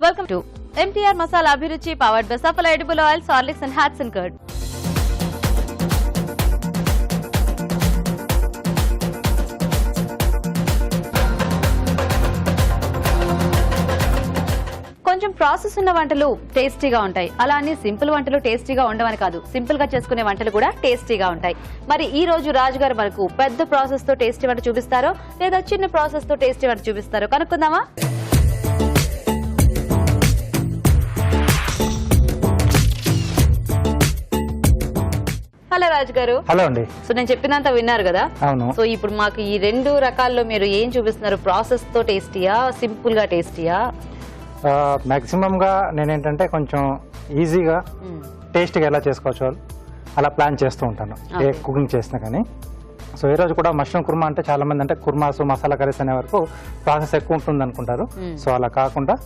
Welcome to MTR Masala Abhiruchi powered by Safal Edible Oil, Horlicks and Hats and Curd. కొంచెం process ఉన్న వంటలు టేస్టీగా ఉంటాయి. అలా అని సింపుల్ వంటలు టేస్టీగా ఉండవని కాదు, సింపుల్ గా చేసుకునే వంటలు కూడా టేస్టీగా ఉంటాయి. మరి ఈ రోజు రాజు గారు మనకు పెద్ద ప్రాసెస్ తో టేస్టీ వంట చూపిస్తారో లేదా చిన్న ప్రాసెస్ తో టేస్టీ వంట చూపిస్తారో కనుక్కుందామా? హలో రాజు గారు. హలో అండి. సో నేను చెప్పినంత విన్నారు కదా? అవును. సో ఇప్పుడు మాకు ఈ రెండు రకాల్లో మీరు ఏం చూపిస్తున్నారు? ప్రాసెస్ తో టేస్టీయా, సింపుల్ గా టేస్టీయా? మాక్సిమం గా నేనేంటంటే కొంచెం ఈజీగా టేస్టీగా ఎలా చేసుకోవచ్చు అలా ప్లాన్ చేస్తూ ఉంటాను ఏ కుకింగ్ చేసినా కానీ. సో ఈ రోజు కూడా మష్రూమ్ కుర్మా అంటే చాలా మంది అంటే కుర్మాస్ మసాలా కర్రీస్ అనే వరకు ప్రాసెస్ ఎక్కువ ఉంటుంది అనుకుంటారు. సో అలా కాకుండా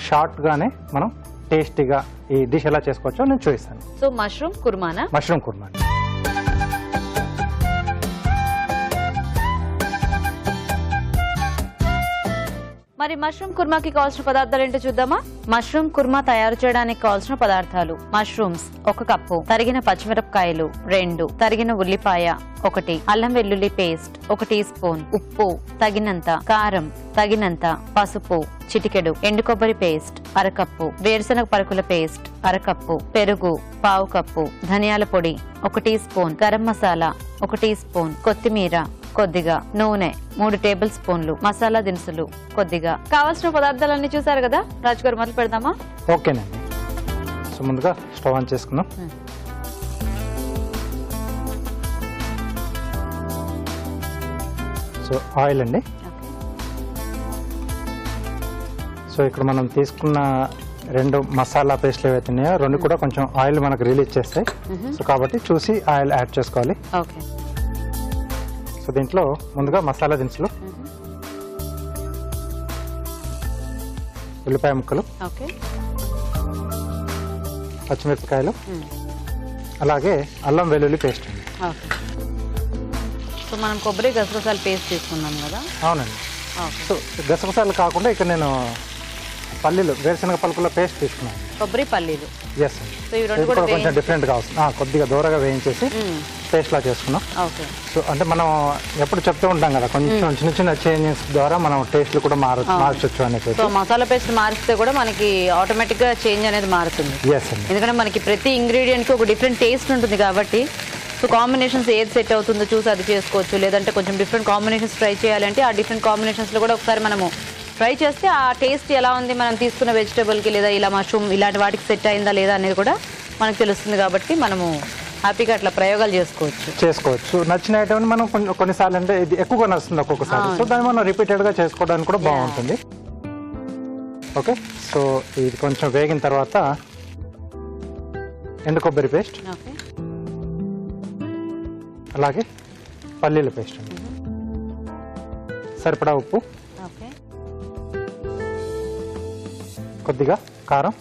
షార్ట్ గానే మనం టేస్టీగా ఈ డిష్ ఎలా చేసుకోవచ్చో నేను చూపిస్తాను. So mushroom Kurmana? Mushroom kurma. మరి మష్రూమ్ కుర్మాకి కావాల్సిన పదార్థాలు ఏంటో చూద్దామా? మష్రూమ్ కుర్మా తయారు చేయడానికి కావాల్సిన పదార్థాలు: మష్రూమ్స్ 1 కప్పు, తరిగిన పచ్చిమిరపకాయలు 2, తరిగిన ఉల్లిపాయ 1, అల్లం వెల్లుల్లి పేస్ట్ 1 టీ స్పూన్, ఉప్పు తగినంత, కారం తగినంత, పసుపు చిటికెడు, ఎండు కొబ్బరి పేస్ట్ 1/2 కప్పు, వేరుశనగ పలుకుల పేస్ట్ 1/2 కప్పు, పెరుగు 1/2 కప్పు, ధనియాల పొడి 1 teaspoon, garam masala 1 teaspoon, కొత్తిమీర కొద్దిగా, నూనె 3 టేబుల్ స్పూన్లు, మసాలా దినుసులు కొద్దిగా. కావాల్సిన పదార్థాలన్నీ చూసారు కదా? రాజు గారు మొదలు పెడదామా? ఓకేనండి. సో ముందుగా స్టవ్ ఆన్ చేసుకుందాం. సో ఆయిల్ అండి. సో ఇక్కడ మనం తీసుకున్న 2 మసాలా పేస్ట్లు ఏవైతే ఉన్నాయో 2 కూడా కొంచెం ఆయిల్ మనకు రిలీజ్ చేస్తాయి. సో కాబట్టి చూసి ఆయిల్ యాడ్ చేసుకోవాలి. ఓకే. సో దీంట్లో ముందుగా మసాలా దినుసులు, ఉల్లిపాయ ముక్కలు, పచ్చిమిరపకాయలు, అలాగే అల్లం వెల్లుల్లి పేస్ట్. సో మనం కొబ్బరి గసగసాల పేస్ట్ తీసుకున్నాం కదా? అవునండి. సో గసగసాలు కాకుండా ఇక్కడ నేను పల్లీలు, వేరుశనగ పలుకుల పేస్ట్ తీసుకున్నాను. కొబ్బరి పల్లీలు. ఎస్ అండి. కొంచెం డిఫరెంట్ గా వస్తుంది. కొద్దిగా దూరగా వేయించేసి పేస్ట్ లా చేసుకున్నాం. సో అంటే మనం ఎప్పుడు చెప్తూ ఉంటాం కదా, కొంచెం చిన్న చిన్న చేంజెస్ ద్వారా మనం టేస్ట్లు కూడా మార్చొచ్చు అనేది. సో మసాలా పేస్ట్ మారిస్తే కూడా మనకి ఆటోమేటిక్ గా చేంజ్ అనేది మారుతుంది. ఎస్ అండి. ఎందుకంటే మనకి ప్రతి ఇంగ్రీడియంట్ కి ఒక డిఫరెంట్ టేస్ట్ ఉంటుంది కాబట్టి సో కాంబినేషన్స్ ఏది సెట్ అవుతుందో చూసి అది చేసుకోవచ్చు. లేదంటే కొంచెం డిఫరెంట్ కాంబినేషన్స్ ట్రై చేయాలంటే ఆ డిఫరెంట్ కాంబినేషన్స్ లో కూడా ఒకసారి మనము ట్రై చేస్తే ఆ టేస్ట్ ఎలా ఉంది, మనం తీసుకున్న వెజిటబుల్కి లేదా ఇలా మష్రూమ్ ఇలాంటి వాటికి సెట్ అయిందా లేదా అనేది కూడా మనకు తెలుస్తుంది. కాబట్టి మనము హ్యాపీగా అట్లా ప్రయోగాలు చేసుకోవచ్చు. నచ్చిన ఐటమ్ మనం కొన్నిసార్లు అంటే ఇది ఎక్కువగా నచ్చుతుంది ఒక్కొక్కసారి. సో దాన్ని మనం రిపీటెడ్గా చేసుకోవడానికి కూడా బాగుంటుంది. ఓకే. సో ఇది కొంచెం వేగిన తర్వాత ఎండు కొబ్బరి పేస్ట్, అలాగే పల్లీల పేస్ట్, సరిపడా ఉప్పు, కొద్దిగా కారం,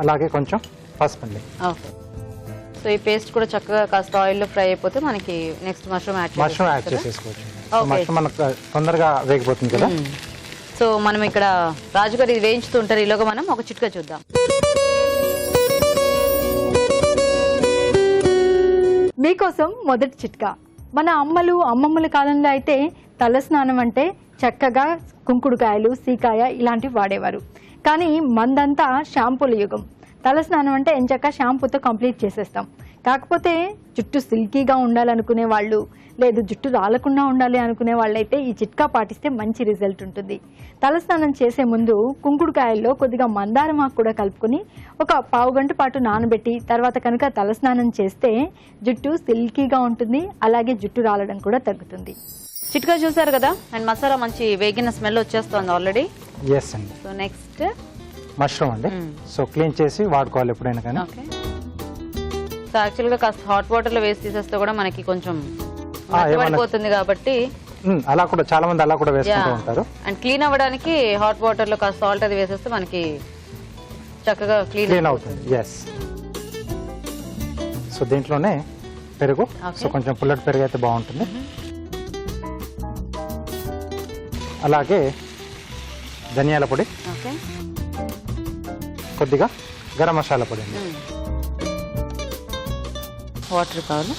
అలాగే కొంచెం పసుపు అండి. ఓకే. సో ఈ పేస్ట్ కూడా చక్కగా కాస్త ఆయిల్లో ఫ్రై అయిపోతే మనకి నెక్స్ట్ మష్రూమ్ యాడ్ చేసేసుకోవచ్చు. మష్రూమ్ మనకు తొందరగా వేగిపోతుంది కదా. సో మనం ఇక్కడ రాజుగారు ఇది వేయించుతూ ఉంటారు. ఈలోగా మనం ఒక చిట్కా చూద్దాం. మీకోసం మొదటి చిట్కా. మన అమ్మమ్మల కాలంలో అయితే తలస్నానం అంటే చక్కగా కుంకుడుకాయలు, సీకాయ ఇలాంటివి వాడేవారు. కానీ మందంతా షాంపూల యుగం. తలస్నానం అంటే ఎంచక్క షాంపూతో కంప్లీట్ చేసేస్తాం. కాకపోతే జుట్టు సిల్కీగా ఉండాలనుకునే వాళ్ళు, లేదు జుట్టు రాలకుండా ఉండాలి అనుకునే వాళ్ళైతే ఈ చిట్కా పాటిస్తే మంచి రిజల్ట్ ఉంటుంది. తలస్నానం చేసే ముందు కుంకుడుకాయల్లో కొద్దిగా మందారం ఆకు కూడా కలుపుకొని ఒక పావు గంట పాటు నానబెట్టి తర్వాత కనుక తలస్నానం చేస్తే జుట్టు సిల్కీగా ఉంటుంది. అలాగే జుట్టు రాలడం కూడా తగ్గుతుంది. చిట్కా చూసారు కదా? అండ్ మసాలా మంచి వేగిన స్మెల్ వచ్చేస్తుంది ఆల్రెడీ. ఎస్ అండి. సో నెక్స్ట్ మష్రూమ్ అండి. సో క్లీన్ చేసి వాడుకోవాలి ఎప్పుడైనా కానీ. సో యాక్చువల్ గా కాస్త హాట్ వాటర్ లో వేసి తీసేస్తే కూడా మనకి కొంచెం పడిపోతుంది కాబట్టి అలా కూడా చాలా మంది అలా కూడా వేసుకుంటూ ఉంటారు. అండ్ క్లీన్ అవ్వడానికి హాట్ వాటర్ లో కాస్త సాల్ట్ అది వేసేస్తే మనకి చక్కగా క్లీన్ అవుతుంది. ఎస్. సో దీంట్లోనే పెరుగు. సో కొంచెం పుల్లటి పెరుగు అయితే బాగుంటుంది. అలాగే ధనియాల పొడి, కొద్దిగా గరం మసాలా పొడి అండి. వాటర్ కావాలి.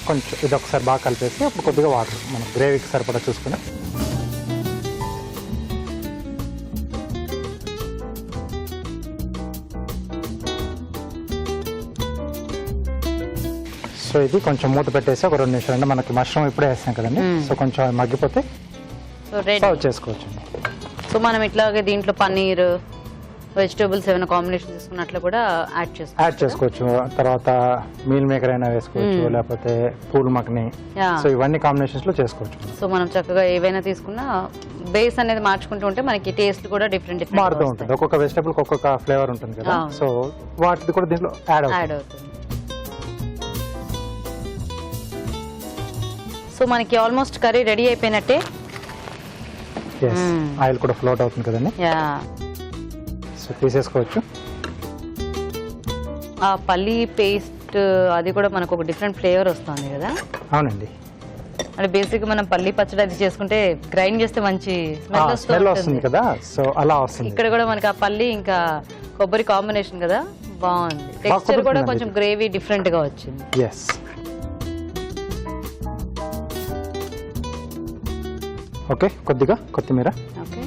కొంచెం ఇది ఒకసారి బాగా కలిపేసి అప్పుడు కొద్దిగా వాటర్ మనం గ్రేవీకి సరిపడా చూసుకుని. సో ఇది కొంచెం మూత పెట్టేసి ఒక 2 నిమిషాలు, అంటే మనకి మష్రూమ్ ఇప్పుడే వేస్తాం కదండి, సో కొంచెం అది మగ్గిపోతే సో రెడీ. సర్వ్ చేసుకోవచ్చు. సో మనం ఇట్లాగే దీంట్లో పన్నీర్ వెజిటేబుల్స్ ఏమైనా కాంబినేషన్ తీసుకున్నట్లు కూడా యాడ్ చేసుకోవచ్చు. తర్వాత మీల్ మేకర్ అయినా వేసుకోవచ్చు, లేకపోతే పూల్ మక్ని, Yeah. సో ఇవన్నీ కాంబినేషన్స్ లో చేసుకోవచ్చు. సో మనం చక్కగా ఏవైనా తీసుకున్నా బేస్ అనేది మార్చుకుంటూ ఉంటే మనకి టేస్ట్ కూడా డిఫరెంట్ మారుతూ ఉంటుంది. ఒక్కొక్క వెజిటేబుల్ ఒక్కొక్క ఫ్లేవర్ ఉంటుంది కదా, సో వాటిది కూడా దీంట్లో యాడ్ యాడ్ అవుతుంది. అవుతుంది. సో మనకి ఆల్మోస్ట్ కర్రీ రెడీ అయిపోయినట్టే. ఆయిల్ కూడా ఫ్లోట్ అవుతుంది కదండి, యా. సో తీసేసుకోవచ్చు. ఆ పల్లీ పేస్ట్ అది కూడా మనకు ఒక డిఫరెంట్ ఫ్లేవర్ వస్తుంది కదా. అవునండి, అంటే బేసిక్ మనం పల్లీ పచ్చడి అది చేసుకుంటే గ్రైండ్ చేస్తే మంచి స్మెల్ స్మెల్ వస్తుంది కదా, సో అలా వస్తుంది. ఇక్కడ కూడా మనకి ఆ పల్లి ఇంకా కొబ్బరి కాంబినేషన్ కదా, బాగుంది. టెక్స్చర్ కూడా కుదురుతుందండి కొంచెం గ్రేవీ డిఫరెంట్ గా వచ్చింది. ఎస్. ఓకే, కొద్దిగా కొత్తిమీర. ఓకే,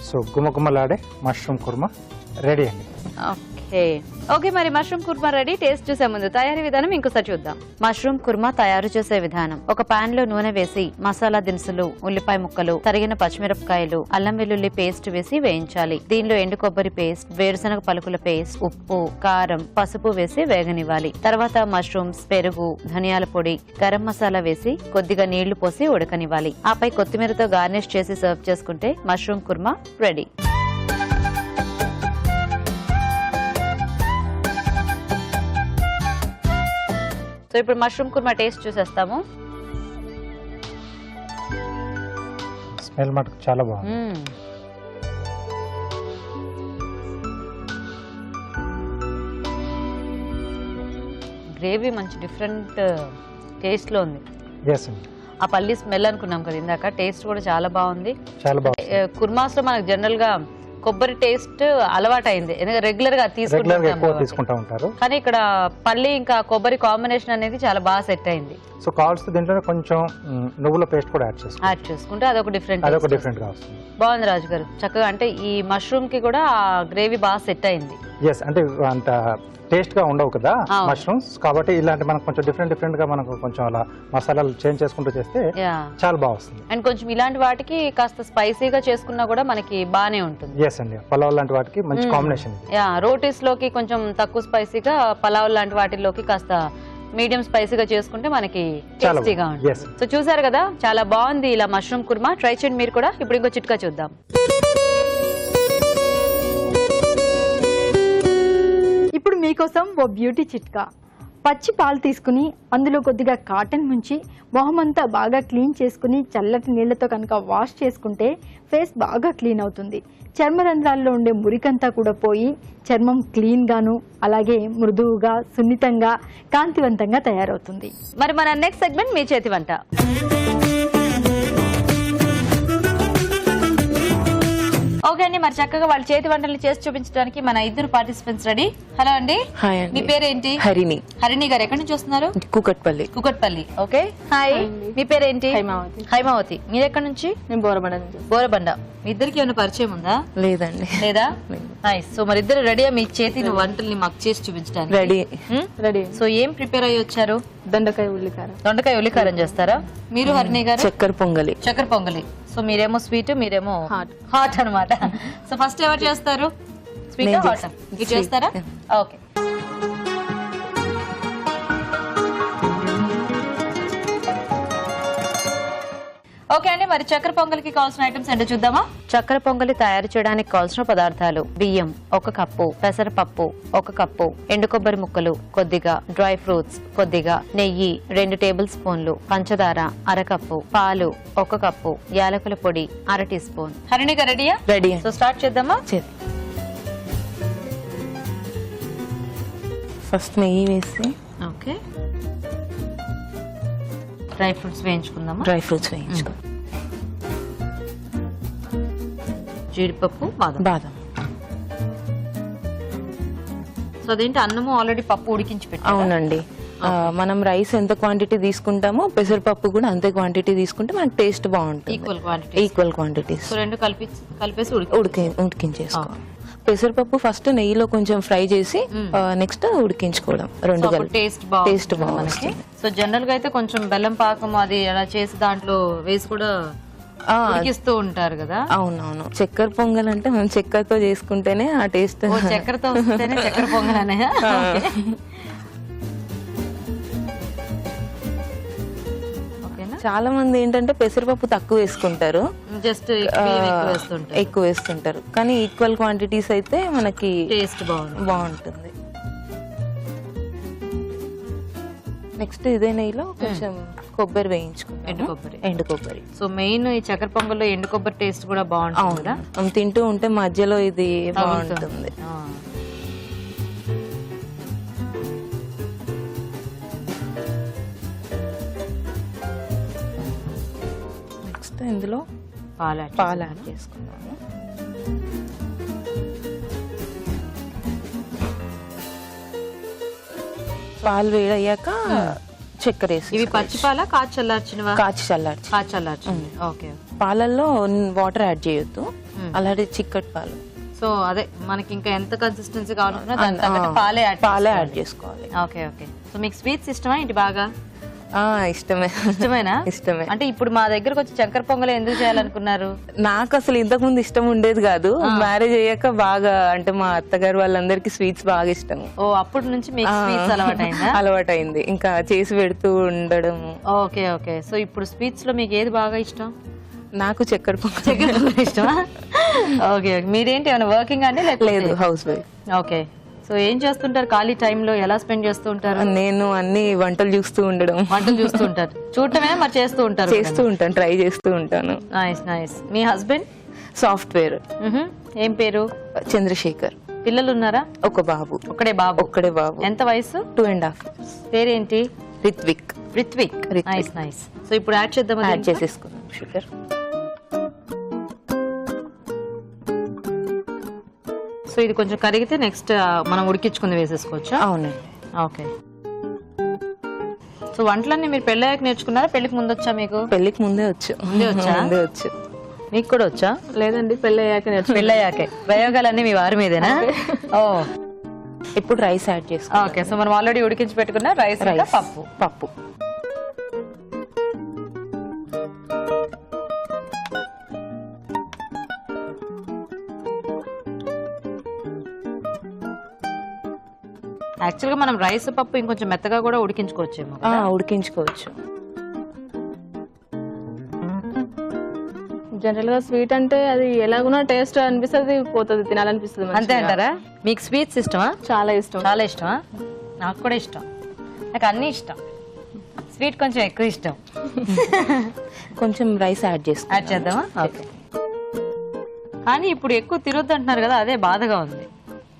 సో గుమగుమలాడే మష్రూమ్ కుర్మా రెడీ అండి. ఓకే ఓకే మరి మష్రూమ్ కుర్మా రెడీ. టేస్ట్ చూసే ముందు తయారీ విధానం ఇంకోసారి చూద్దాం. మష్రూమ్ కుర్మా తయారు చేసే విధానం: ఒక పాన్ లో నూనె వేసి మసాలా దినుసులు, ఉల్లిపాయ ముక్కలు, తరిగిన పచ్చిమిరపకాయలు, అల్లం వెల్లుల్లి పేస్ట్ వేసి వేయించాలి. దీనిలో ఎండు కొబ్బరి పేస్ట్, వేరుశనగ పలుకుల పేస్ట్, ఉప్పు, కారం, పసుపు వేసి వేగనివ్వాలి. తర్వాత మష్రూమ్స్, పెరుగు, ధనియాల పొడి, గరం మసాలా వేసి కొద్దిగా నీళ్లు పోసి ఉడకనివ్వాలి. ఆపై కొత్తిమీరతో గార్నిష్ చేసి సర్వ్ చేసుకుంటే మష్రూమ్ కుర్మా రెడీ. సో ఇప్పుడు మష్రూమ్ కుర్మా టేస్ట్ చూసేస్తాము. స్మెల్ మటుకు చాలా బాగుంది. గ్రేవీ మంచి డిఫరెంట్ టేస్ట్ లో ఉంది. ఎస్ అండి, ఆ పల్లి స్మెల్ అనుకున్నాం కదా ఇందాక, టేస్ట్ కూడా చాలా బాగుంది. చాలా బాగుంది. కుర్మాస్ లో మనకు జనరల్ గా కొబ్బరి టేస్ట్ అలవాటైంది, ఎందుకంటే రెగ్యులర్ గా ఎక్కువ తీసుకుంటా ఉంటారు. కానీ ఇక్కడ పల్లి ఇంకా కొబ్బరి కాంబినేషన్ అనేది చాలా బాగా సెట్ అయింది. సో కావాల్సిన దీంట్లో కొంచెం నువ్వుల పేస్ట్ కూడా యాడ్ చేసుకుంటే అదొక డిఫరెంట్ డిఫరెంట్ గా వస్తుంది. బాగుంది రాజు గారు, చక్కగా. అంటే ఈ మష్రూమ్ కి కూడా గ్రేవీ బాగా సెట్ అయింది. ఎస్, అంటే అంత టేస్ట్ గా ఉండవు కదా మష్రూమ్స్, కాబట్టి ఇలాంటి మనకు కొంచెం డిఫరెంట్ గా మనకు కొంచెం అలా మసాలాలు చేంజ్ చేసుకుంటూ చేస్తే చాలా బాగా వస్తుంది. అండ్ కొంచెం ఇలాంటి వాటికి కాస్త స్పైసీగా చేసుకున్నా కూడా మనకి బాగానే ఉంటుంది. ఎస్ అండి, పలావ్ లాంటి వాటికి మంచి కాంబినేషన్. రోటీస్ లోకి కొంచెం తక్కువ స్పైసీగా, పలావ్ లాంటి వాటిలోకి కాస్త మీడియం స్పైసీగా చేసుకుంటే మనకి టేస్టీగా ఉంటుంది. సో చూసారు కదా, చాలా బాగుంది ఇలా మష్రూమ్ కుర్మా. ట్రై చేయండి మీరు కూడా. ఇప్పుడు ఇంకో చిట్కా చూద్దాం. ఇప్పుడు మీకోసం ఓ బ్యూటీ చిట్కా. పచ్చి పాలు తీసుకుని అందులో కొద్దిగా కాటన్ ముంచి మొహమంతా బాగా క్లీన్ చేసుకుని చల్లటి నీళ్లతో కనుక వాష్ చేసుకుంటే ఫేస్ బాగా క్లీన్ అవుతుంది. చర్మరంధ్రాల్లో ఉండే మురికంతా కూడా పోయి చర్మం క్లీన్ గాను, అలాగే మృదువుగా, సున్నితంగా, కాంతివంతంగా తయారవుతుంది. మరి మన నెక్స్ట్ సెగ్మెంట్ మీ చేతి వంట. ఓకే అండి, మరి చక్కగా వాళ్ళ చేతి వంటలు చేసి చూపించడానికి మన ఇద్దరు పార్టిసిపెంట్స్ రెడీ. హలో అండి, మీ పేరేంటి? హరిణి. హరిణి గారు ఎక్కడి నుంచి వస్తున్నారు? కూకట్పల్లి. కుకట్పల్లి. Okay, hi. మీ పేరేంటి? హైమావతి. హైమావతి. మీరు ఎక్కడి నుంచి? నేను బోరబండ నుంచి. బోరబండ. మీ ఇద్దరికి ఏమైనా పరిచయం ఉందా? లేదండి. లేదా? నైస్. సో మరి ఇద్దరు రెడీయా మీ చేతి వంటల్ని మాకు చేసి చూపించడానికి? రెడీ. రెడీ. సో ఏం ప్రిపేర్ అయ్యి వచ్చారు? దొండకాయ ఉల్లికారం. దొండకాయ ఉల్లికారం చేస్తారా మీరు? హరిణి గారు చక్కెర పొంగలి. చక్కెర పొంగలి. సో మీరేమో స్వీట్, మీరేమో హాట్ అన్నమాట. సో ఫస్ట్ ఎవరు చేస్తారు? స్వీట్ హాట్ ఇది చేస్తారా? ఓకే. ఓకే అండి, మరి చక్కెర పొంగలికి కావాల్సిన ఐటమ్స్ ఏంటో చూద్దామా? చక్కెర పొంగలి తయారు చేయడానికి కావాల్సిన పదార్థాలు: బియ్యం 1 కప్పు, పెసరపప్పు 1 కప్పు, ఎండు కొబ్బరి ముక్కలు కొద్దిగా, డ్రై ఫ్రూట్స్ కొద్దిగా, నెయ్యి 2 టేబుల్ స్పూన్లు, పంచదార 1/2 కప్పు, పాలు 1 కప్పు, యాలకుల పొడి 1/2 టీ స్పూన్. హరిణి గారు రెడీయా? రెడీ. సో స్టార్ట్ చేద్దామా? ఫస్ట్ నెయ్యి వేసి, ఓకే, డ్రై ఫ్రూట్స్ వేయించుకుందామా? డ్రై ఫ్రూట్స్ వేయించుకో. జీడిపప్పు, బాదం. బాదం. సో అదేంటి అన్నము ఆల్రెడీ పప్పు ఉడికించి పెట్టారా? అవునండి. మనం రైస్ ఎంత క్వాంటిటీ తీసుకుంటామో పెసరపప్పు కూడా అంతే క్వాంటిటీ తీసుకుంటే మనకి టేస్ట్ బాగుంటుంది. Equal quantities. సో రెండు కలిపేసి ఉడికించేసుకోవాలి. పెసరపప్పు ఫస్ట్ నెయ్యిలో కొంచెం ఫ్రై చేసి నెక్స్ట్ ఉడికించుకోవడం. రెండు టేస్ట్ బాగుంటుంది. సో జనరల్ గా అయితే కొంచెం బెల్లం పాకం అది అలా చేసి దాంట్లో వేసి కూడా ఉడికిస్తూ ఉంటారు కదా. అవునవును. చక్కెర పొంగల్ అంటే మనం చక్కెరతో చేసుకుంటేనే ఆ టేస్ట్. చక్కెరతో వస్తేనే చక్కెర పొంగల్ అనే. చాలా మంది ఏంటంటే పెసరపప్పు తక్కువ వేసుకుంటారు, జస్ట్ ఎక్కువ వేస్తుంటారు. కానీ ఈక్వల్ క్వాంటిటీస్ అయితే మనకి టేస్ట్ బాగుంటుంది. నెక్స్ట్ ఇదే నెయ్యిలో కొంచెం కొబ్బరి వేయించుకుంటాం. ఎండు కొబ్బరి. సో మెయిన్ ఈ చక్కెర పొంగల్లో ఎండు కొబ్బరి టేస్ట్ కూడా బాగుంటుంది. మనం తింటూ ఉంటే మధ్యలో ఇది బాగుంటుంది. నెక్స్ట్ ఇందులో పాలు యాడ్ చేసుకున్నాము. పాలు వేడయ్యాక చక్కెర వేసి. ఇవి పచ్చిపాల కాచి చల్లార్చినవా? కాచి చల్లార్చింది. ఓకే. పాలల్లో వాటర్ యాడ్ చేయొద్దు, అలాంటి చిక్కటి పాలు. సో అదే మనకి ఇంకా ఎంత కన్సిస్టెన్సీ కావాలనుకున్నా పాలే యాడ్ చేసుకోవాలి. ఓకే. సో మీకు స్వీట్స్ ఇష్టమా ఏంటి? బాగా ఇష్టమేనా? ఇష్టమే. అంటే ఇప్పుడు మా దగ్గరకు వచ్చి చక్కెర పొంగల్ ఎందుకు చేయాలనుకున్నారు? నాకు అసలు ఇంతకు ముందు ఇష్టం ఉండేది కాదు. మ్యారేజ్ అయ్యాక బాగా అంటే మా అత్తగారు వాళ్ళందరికీ స్వీట్స్ బాగా ఇష్టం. ఓ, అప్పటి నుంచి మీకు స్వీట్స్ అలవాటైంది. ఇంకా చేసి పెడుతూ ఉండడం. ఓకే. సో ఇప్పుడు స్వీట్స్ లో మీకు ఏది బాగా ఇష్టం? నాకు చక్కెర పొంగల్ ఇష్టమా? ఓకే. మీరేంటి ఏమైనా వర్కింగ్ అండి? లేదు, హౌస్ వైఫ్. ఓకే. సో ఏం చేస్తుంటారు ఖాళీ టైంలో? ఎలా స్పెండ్ చేస్తూ ఉంటారు? నేను అన్ని వంటలు చూస్తూ ఉంటారు. చూడటమే మరి చేస్తూ ఉంటాను, ట్రై చేస్తూ ఉంటాను. నైస్. మీ హస్బెండ్? సాఫ్ట్వేర్. ఏం పేరు? చంద్రశేఖర్. పిల్లలు ఉన్నారా? ఒక బాబు. ఒక్కడే బాబు. ఎంత వయసు? 2.5 years. పేరేంటి? రిత్విక్. నైస్. సో ఇప్పుడు యాడ్ చేద్దాం. యాడ్ చేసేసుకున్నాం షుగర్. సో ఇది కొంచెం కరిగితే నెక్స్ట్ మనం ఉడికించుకుని వేసేసుకోవచ్చా? అవునండి. ఓకే. సో వంటలన్నీ మీరు పెళ్ళయ్యాక నేర్చుకున్నారా, పెళ్లికి ముందు వచ్చా మీకు? పెళ్లికి ముందే వచ్చు. మీకు కూడా వచ్చా? లేదండి, పెళ్ళయ్యాకే. ప్రయోగాలన్నీ మీ వారి మీదేనా? ఓ. ఇప్పుడు రైస్ యాడ్ చేసుకో. ఓకే. సో మనం ఆల్రెడీ ఉడికించి పెట్టుకున్న రైస్, పప్పు. యాక్చువల్ గా మనం రైస్ పప్పు ఇంకొంచెం మెత్తగా కూడా ఉడికించుకోవచ్చేమో. ఉడికించుకోవచ్చు. జనరల్ గా స్వీట్ అంటే అది ఎలాగున్నా టేస్ట్ అనిపిస్తుంది, పోతుంది, తినాలనిపిస్తుంది. అంతే అంటారా? మీకు స్వీట్స్ ఇష్టమా? చాలా ఇష్టమా? నాకు కూడా ఇష్టం. నాకు అన్ని ఇష్టం. స్వీట్ కొంచెం ఎక్కువ ఇష్టం. కొంచెం రైస్ యాడ్ చేద్దామా? ఓకే. కానీ ఇప్పుడు ఎక్కువ తినొద్దు అంటున్నారు కదా, అదే బాధగా ఉంది.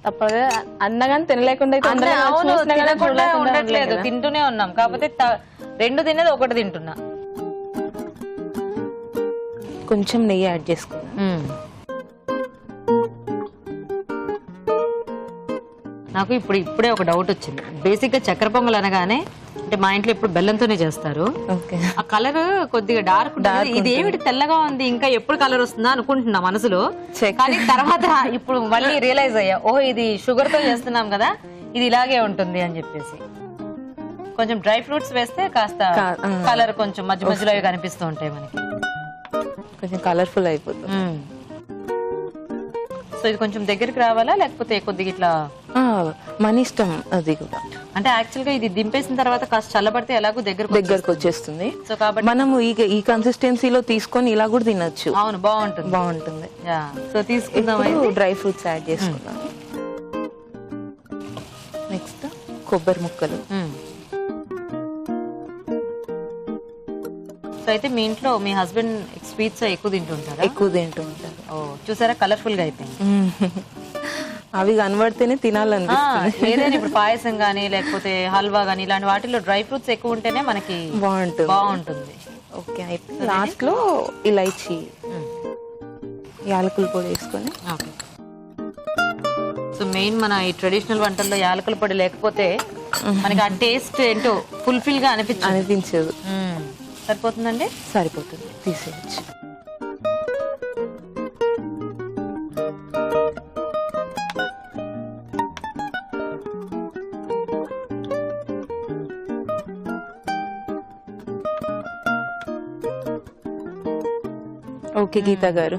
తప్పదే. అన్నగాని తినలేకుండా ఉండట్లేదు, తింటూనే ఉన్నాం. కాకపోతే 2 తినేది 1 తింటున్నా. కొంచెం నెయ్యి యాడ్ చేసుకున్నా. నాకు ఇప్పుడే ఒక డౌట్ వచ్చింది. బేసిక్ గా చక్కెర పొంగల్ అనగానే అంటే మా ఇంట్లో ఇప్పుడు బెల్లంతోనే చేస్తారు. ఆ కలర్ కొద్దిగా డార్క్. ఇది ఏమిటి తెల్లగా ఉంది, ఇంకా ఎప్పుడు కలర్ వస్తుందా అనుకుంటున్నా మనసులో. కానీ తర్వాత ఇప్పుడు మళ్ళీ రియలైజ్ అయ్యా, ఇది షుగర్ తో చేస్తున్నాం కదా, ఇది ఇలాగే ఉంటుంది అని చెప్పేసి. కొంచెం డ్రై ఫ్రూట్స్ వేస్తే కాస్త కలర్ కొంచెం మధ్యలో కనిపిస్తూ ఉంటాయి మనకి, కొంచెం కలర్ఫుల్ అయిపోతుంది. సో ఇది కొంచెం దగ్గరికి రావాలా లేకపోతే కొద్దిగా ఇట్లా? మన ఇష్టం అది కూడా. అంటే యాక్చువల్ గా ఇది దింపేసిన తర్వాత కాస్త చల్లబడితే ఎలాగో దగ్గరకు వచ్చేస్తుంది. సో కాబట్టి మనం ఈ కన్సిస్టెన్సీలో తీసుకొని ఇలా కూడా తినొచ్చు. అవును, బాగుంటుంది. సో తీసుకుందాం. డ్రై ఫ్రూట్స్ యాడ్ చేసుకుందాం. నెక్స్ట్ కొబ్బరి ముక్కలు. సో అయితే మీ ఇంట్లో మీ హస్బెండ్ స్వీట్స్ ఎక్కువ తింటుంటారా? ఎక్కువ తింటుంటారు. చూసారా, కలర్ఫుల్ గా అయిపోయింది. అవి కనబడితేనే తినాలనిపిస్తుంది. ఏదైనా ఇప్పుడు పాయసం గానీ లేకపోతే హల్వా గానీ ఇలాంటి వాటిలో డ్రై ఫ్రూట్స్ ఎక్కువ ఉంటేనే మనకి బాగుంటుంది. ఓకే, అయిపోయింది. లాస్ట్ లో ఇలైచి యాలకుల పొడి వేసుకొని ఓకే. సో మెయిన్ మన ఈ ట్రెడిషనల్ వంటల్లో యాలకుల పొడి లేకపోతే మనకి ఆ టేస్ట్ ఏంటో ఫుల్ఫిల్ గా అనిపించదు. సరిపోతుందండి. సరిపోతుంది, తీసేయచ్చు. ఓకే గీత గారు,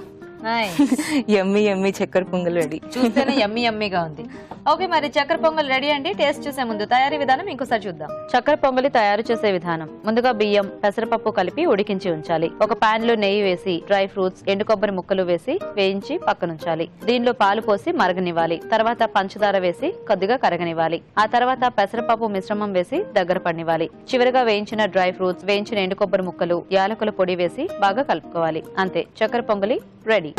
యమ్మీ యమ్మీ చక్కెర పొంగల్ రెడీ. చూస్తేనే యమ్మీ యమ్మీగా ఉంది. ఓకే, మరి చక్కెర పొంగల్ రెడీ అండి. టేస్ట్ చూసే ముందు తయారీ విధానం ఇంకోసారి చూద్దాం. చక్కెర పొంగలి తయారు చేసే విధానం: ముందుగా బియ్యం, పెసరపప్పు కలిపి ఉడికించి ఉంచాలి. ఒక పాన్ లో నెయ్యి వేసి డ్రై ఫ్రూట్స్, ఎండు కొబ్బరి ముక్కలు వేసి వేయించి పక్కనుంచాలి. దీనిలో పాలు పోసి మరగనివ్వాలి. తర్వాత పంచదార వేసి కొద్దిగా కరగనివ్వాలి. ఆ తర్వాత పెసరపప్పు మిశ్రమం వేసి దగ్గర పడినివ్వాలి. చివరిగా వేయించిన డ్రై ఫ్రూట్స్, వేయించిన ఎండు కొబ్బరి ముక్కలు, యాలకుల పొడి వేసి బాగా కలుపుకోవాలి. అంతే, చక్కెర పొంగలి రెడీ.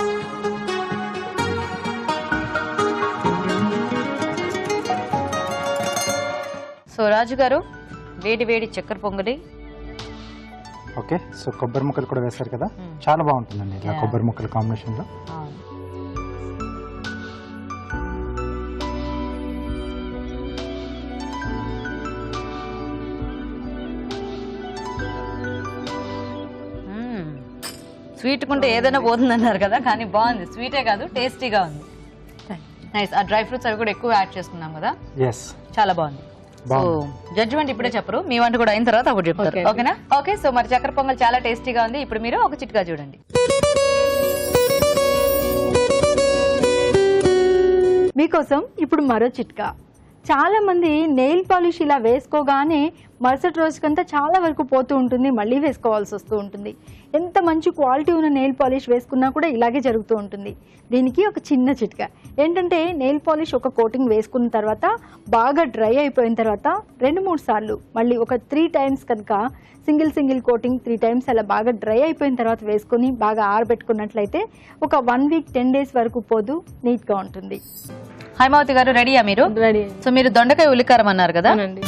సో రాజు గారు, వేడి వేడి చక్కెర పొంగలి. ఓకే, సో కొబ్బరి ముక్కలు కూడా వేశారు కదా, చాలా బాగుంటుందండి ఇలా కొబ్బరి ముక్కల కాంబినేషన్ లో. స్వీట్ కుంటే ఏదైనా పోతుంది అన్నారు కదా, కానీ బాగుంది. స్వీటే కాదు, టేస్టీగా ఉంది. నైస్. ఆ డ్రై ఫ్రూట్స్ అవి కూడా ఎక్కువ యాడ్ చేస్తున్నాం కదా, ఎస్, చాలా బాగుంది. సో జడ్జిమెంట్ ఇప్పుడే చెప్పరు, మీ వంట కూడా అయిన తర్వాత అప్పుడు చెప్తారు. ఓకేనా? ఓకే, సో మరి చక్కెర పొంగల్ చాలా టేస్టీగా ఉంది. ఇప్పుడు మీరు ఒక చిట్కా చూడండి. మీకోసం ఇప్పుడు మరో చిట్కా. చాలా మంది నెయిల్ పాలిష్ ఇలా వేసుకోగానే మరుసటి రోజుకంతా చాలా వరకు పోతూ ఉంటుంది, మళ్ళీ వేసుకోవాల్సి వస్తూ ఉంటుంది. ఎంత మంచి క్వాలిటీ ఉన్న నెయిల్ పాలిష్ వేసుకున్నా కూడా ఇలాగే జరుగుతూ ఉంటుంది. దీనికి ఒక చిన్న చిట్కా ఏంటంటే, నెయిల్ పాలిష్ ఒక కోటింగ్ వేసుకున్న తర్వాత బాగా డ్రై అయిపోయిన తర్వాత 2-3 సార్లు మళ్ళీ ఒక 3 టైమ్స్ కనుక సింగిల్ కోటింగ్ 3 టైమ్స్ అలా బాగా డ్రై అయిపోయిన తర్వాత వేసుకొని బాగా ఆరబెట్టుకున్నట్లయితే ఒక 1 వీక్ 10 డేస్ వరకు పోదు, నీట్గా ఉంటుంది. హైమావతి గారు, రెడీయా మీరు? రెడీ. సో మీరు దొండకాయ ఉల్లికారం అన్నారు కదా, అవునండి.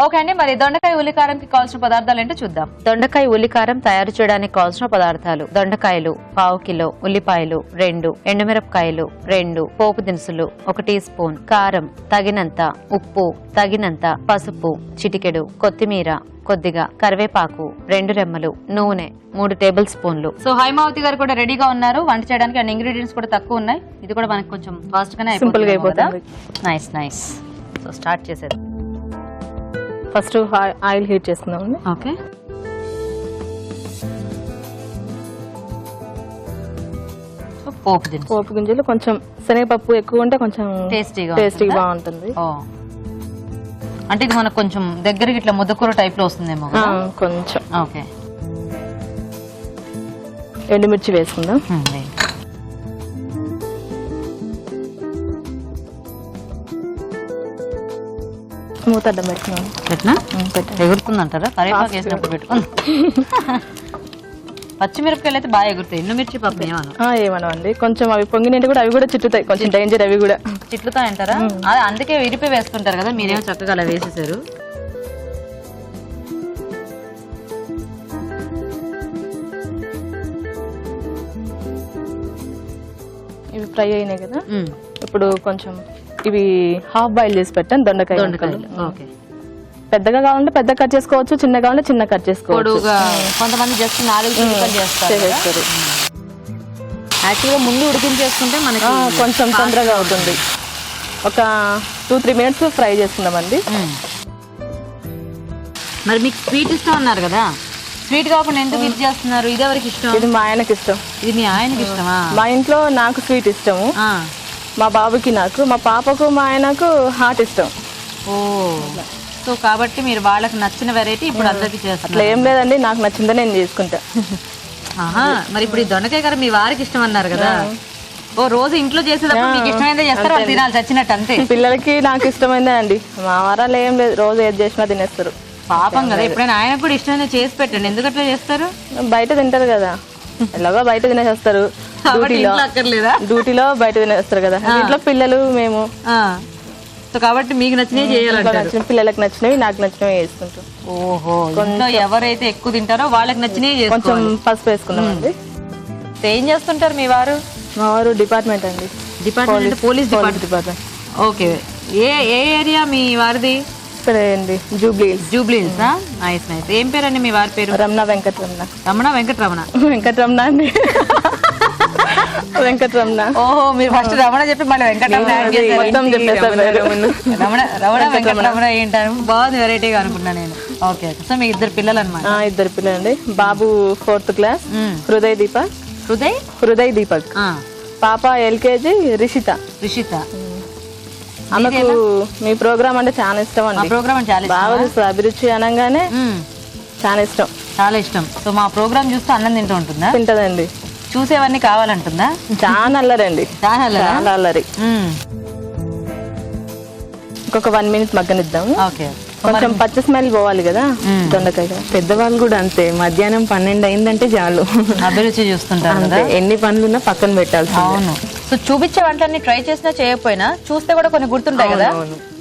ఓకే అండి. మరి దొండకాయ ఉల్లికారంకి కావాల్సిన పదార్థాలు ఏంటో చూద్దాం. దొండకాయ ఉల్లికారం తయారు చేయడానికి కావాల్సిన పదార్థాలు: దొండకాయలు 1/2 కిలో, ఉల్లిపాయలు 2, ఎండుమిరపకాయలు 2, పోపు దినుసులు 1 టీ స్పూన్, కారం తగినంత, ఉప్పు తగినంత, పసుపు చిటికెడు, కొత్తిమీర కొద్దిగా, కరివేపాకు 2 రెమ్మలు, నూనె 3 టేబుల్ స్పూన్లు. సో హైమావతి గారు కూడా రెడీగా ఉన్నారు వంట చేయడానికి. అండ్ ఇంగ్రీడియంట్స్ కూడా తక్కువ ఉన్నాయి. ఇది కూడా మనకి కొంచెం ఫాస్ట్ గానే అయిపోతుంది. Nice nice. సో స్టార్ట్ చేసేది. ఫస్ట్ ఆయిల్ హీట్ చేసుకుందామండి. ఓకే, పోపు గింజలు కొంచెం శనగపప్పు ఎక్కువ ఉంటే కొంచెం టేస్టీగా బాగుంటుంది. అంటే ఇది మనకు కొంచెం దగ్గరికి ఇట్లా ముద్దకూర టైప్ లో వస్తుందేమో. కొంచెం. ఓకే, ఎండుమిర్చి వేసుకుందాం. మూత అడ్డం పెట్టుకున్నాం. పెట్టినా ఎగురుతుందంటారా? కరివేపాకు వేసినప్పుడు పెట్టుకుని. పచ్చిమిరపకాయలు అయితే బాగా ఎగురుతాయి. ఎండుమిర్చి పప్పు ఏమనవండి, కొంచెం అవి పొంగినట్టు కూడా అవి కూడా చిట్టుతాయి, కొంచెం డేంజర్ అవి కూడా. చిట్లుతాయి అంటారా? అదే అందుకే విరిపి వేసుకుంటారు కదా, మీరేమో చక్కగా అలా వేసేసారు. ఇవి ఫ్రై అయినాయి కదా, ఇప్పుడు కొంచెం ఇవి హాఫ్ బాయిల్ చేసి పెట్టాను దొండకాయలు. ఓకే, పెద్దగా కావాలంటే పెద్ద కట్ చేసుకోవచ్చు, చిన్న కావాలంటే చిన్న కట్ చేసుకోవచ్చు. కొంతమంది జస్ట్ 4 చిలుకలు చేస్తారు. యాక్చువల్గా ముందు ఉడికించేసుకుంటే మనకి కొంచెం తొందరగా అవుతుంది. ఒక 2-3 మినిట్స్ ఫ్రై చేసుకుందామండి. మరి మీకు స్వీట్ ఇష్టం అన్నారు కదా, స్వీట్ కాకుండా ఎందుకు ఇది చేస్తున్నారు? ఇది ఎవరికి ఇష్టం? ఇది మా ఆయనకి ఇష్టం. ఇది మీ ఆయనకి ఇష్టమా? మా ఇంట్లో నాకు స్వీట్ ఇష్టము, మా బాబుకి నాకు, మా పాపకు మా ఆయనకు హాట్ ఇష్టం. ఓ, సో కాబట్టి మీరు వాళ్ళకి నచ్చిన వెరైటీ ఇప్పుడు అందరికి చేస్తారు. అట్లా ఏం లేదండి, నాకు నచ్చిందే నేను చేసుకుంటా. మరి ఇప్పుడు ఈ దొండకాయ కర్రీ మీ వారికి ఇష్టం అన్నారు కదా, ఓ రోజు ఇంట్లో చేసేటప్పుడు మీకు ఇష్టమైందే చేస్తారు, వాళ్ళు తినాలి చచ్చినట్టు అంతే. పిల్లలకి నాకు ఇష్టమైందే అండి, మా వారాలు ఏం లేదు, రోజు ఏది చేసినా తినేస్తారు. పాపం కదా, ఎప్పుడైనా ఆయన కూడా ఇష్టమైనా చేసి పెట్టండి. ఎందుకు అట్లా చేస్తారు? బయట తింటారు కదా, ఎలాగో బయట తినేసేస్తారు. అక్కర్లేదా? డ్యూటీలో బయట తినేస్తారు కదా, ఇంట్లో పిల్లలు మేము సో కాబట్టి మీకు నచ్చినవి ఇంట్లో చేయాలంటారు. నచ్చిన పిల్లలకు నచ్చినవి నాకు నచ్చినవి వేసుకుంటాం. ఓహో, ఇంట్లో ఎవరైతే ఎక్కువ తింటారో వాళ్ళకి నచ్చినవి కొంచెం చేసుకోవాలి. పసుపు వేసుకున్నామండి. సో ఏం చేస్తుంటారు మీ వారు? మా వారు డిపార్ట్మెంట్ అండి, department, police department. Department. Okay, ఏ ఏరియా మీ వారిది? ఇక్కడే అండి, జూబ్లీ హిల్స్. జూబ్లీ హిల్స్. Nice nice. ఏం పేరండి మీ వారి పేరు? రమణ వెంకటరమణ. రమణ వెంకటరమణ. వెంకటరమణ అండి, వెంకటరమణ. ఓహో, మీరు ఫస్ట్ రమణ చెప్పి మళ్ళీ వెంకటరమణ యాడ్ చేశారు. మొత్తం చెప్పేసారు. రమణ వెంకటరమణ ఏంటారు? బాగుంది, వెరైటీగా అనుకున్నా నేను. Okay okay. సో మీ ఇద్దరు పిల్లలు అనమాట? ఇద్దరు పిల్లలండి. బాబు 4th క్లాస్, హృదయ్ దీపక్. హృదయ్ దీపక్. పాప LKG రిషిత. ఆమెకు మీ ప్రోగ్రామ్ అంటే చాలా ఇష్టం అండి. ప్రోగ్రామ్ చాలా బాగా చూస్తుంది, అభిరుచి అనగానే చాలా ఇష్టం. చాలా ఇష్టం. సో మా ప్రోగ్రామ్ చూస్తూ అన్నం తింటూ ఉంటుందా? తింటదండి. చూసేవన్నీ కావాలంటుందా? చాలా అల్లరండి, చాలా అల్లరి. ఇంకొక 1 minute మగ్గనిద్దాం. ఓకే. కొంచెం పచ్చ స్మెల్ పోవాలి కదా దొండకాయ. పెద్దవాళ్ళు కూడా అంతే, మధ్యాహ్నం 12 అయిందంటే చాలు అభిరుచి చూస్తుంటారు కదా. ఎన్ని పనులున్నా పక్కన పెట్టాల్సి. అవును. సో చూపించే వంటలన్నీ ట్రై చేసినా చేయకపోయినా చూస్తే కూడా కొన్ని గుర్తుంటాయి కదా.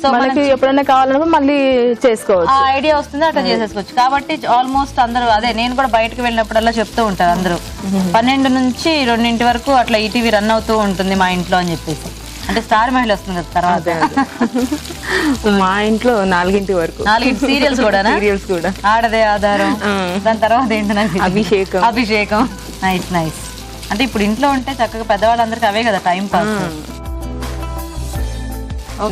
సో మనకి ఎప్పుడైనా కావాలన్నప్పుడు మళ్ళీ చేసుకోవచ్చు. ఆ ఐడియా వస్తుంది, అట్లా చేసేసుకోవచ్చు. కాబట్టి ఆల్మోస్ట్ అందరూ అదే, నేను కూడా బయటకు వెళ్ళినప్పుడల్లా చెప్తూ ఉంటారు అందరూ 12 నుంచి 2 వరకు అట్లా ఈటీవీ రన్ అవుతూ ఉంటుంది మా ఇంట్లో అని చెప్పేసి. అంటే స్టార్ మహిళ వస్తుంది కదా తర్వాత. మా ఇంట్లో 4 వరకు 4 సీరియల్స్ కూడా. సీరియల్స్ కూడా. ఆడదే ఆధారం, దాని తర్వాత ఏంటి నాకు అభిషేకం. అభిషేకం. Nice nice. అంటే ఇప్పుడు ఇంట్లో ఉంటే చక్కగా పెద్దవాళ్ళందరికీ అవే కదా టైం పాస్.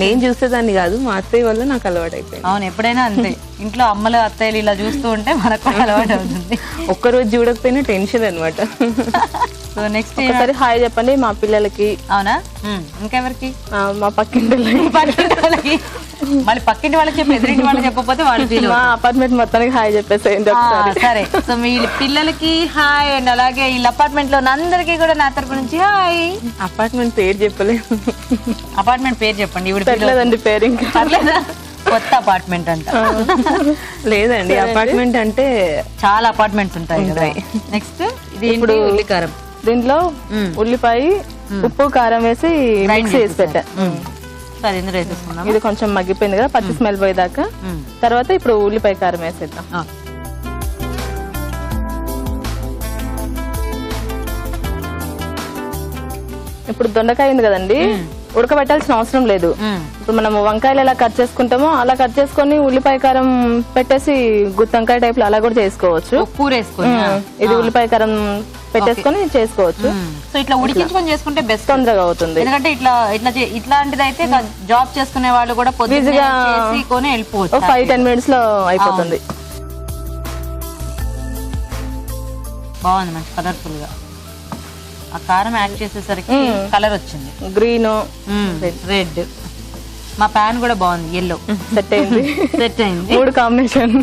నేను చూసేదాన్ని కాదు, మా అత్తయ్య వల్ల నాకు అలవాటు అయిపోయింది. అవును, ఎప్పుడైనా అంతే. ఇంట్లో అమ్మలు అత్తయ్యలు ఇలా చూస్తూ ఉంటే మనకు కూడా అలవాటు అవుతుంది. ఒక్కరోజు చూడకపోయినా టెన్షన్ అనమాట. సో నెక్స్ట్ ఒకసారి హాయ్ చెప్పండి మా పిల్లలకి. అవునా? ఇంకెవరికి? మా పక్కింటి వాళ్ళకి. మళ్ళీ పక్కింటి వాళ్ళకి చెప్పి ఎదురింటి వాళ్ళకి చెప్పకపోతే వాళ్ళు ఫీల్. మా అపార్ట్మెంట్ మొత్తానికి హాయ్ చెప్పేసేయండి. సరే. సో మీ పిల్లలకి హాయ్ అండ్ అలాగే ఈ అపార్ట్మెంట్ లో అందరికీ కూడా నా తరపు నుంచి హాయ్. అపార్ట్మెంట్ పేరు చెప్పలేదు. అపార్ట్మెంట్ పేరు చెప్పండి. పెట్టలేదండి పేరు, ఇంకా కొత్త అపార్ట్మెంట్ అంట. లేదండి, అపార్ట్మెంట్ అంటే చాలా అపార్ట్మెంట్స్ ఉంటాయి కదా. నెక్స్ట్ ఇది ఇప్పుడు ఉల్లికారం. దీంట్లో ఉల్లిపాయ, ఉప్పు, కారం వేసి మిక్స్ చేసి పెట్టా. సరే, ఇందులో వేసేసుకుందాం. ఇది కొంచెం మగ్గిపోయింది కదా, పచ్చి స్మెల్ పోయేదాకా. తర్వాత ఇప్పుడు ఉల్లిపాయ కారం వేసేద్దాం. ఇప్పుడు దొండకాయ ఉంది కదండి, ఉడకబెట్టాల్సిన అవసరం లేదు. ఇప్పుడు మనం వంకాయలు ఎలా కట్ చేసుకుంటామో అలా కట్ చేసుకొని ఉల్లిపాయ కారం పెట్టేసి గుత్తొంకాయ టైప్ లో అలా కూడా చేసుకోవచ్చు. కూర వేసుకొని ఇది ఉల్లిపాయ కారం పెట్టేసుకొని చేసుకోవచ్చు. సో ఇట్లా ఉడికించుకొని చేసుకుంటే బెస్ట్, తొందరగా అవుతుంది. ఎందుకంటే ఇట్లాంటిది అయితే జాబ్ చేసుకునే వాళ్ళు కూడా పొద్దుగా చేసుకొని వెళ్ళిపోవచ్చు. 5-10 minutes లో అయిపోతుంది. బాగుంది, మంచి కలర్ఫుల్ గా. ఆ కారం యాడ్ చేసేసరికి కలర్ వచ్చింది, గ్రీన్, రెడ్. మా ప్యాన్ కూడా బాగుంది, ఎల్లో. సెట్ అయింది. సెట్ అయింది, 3 కాంబినేషన్.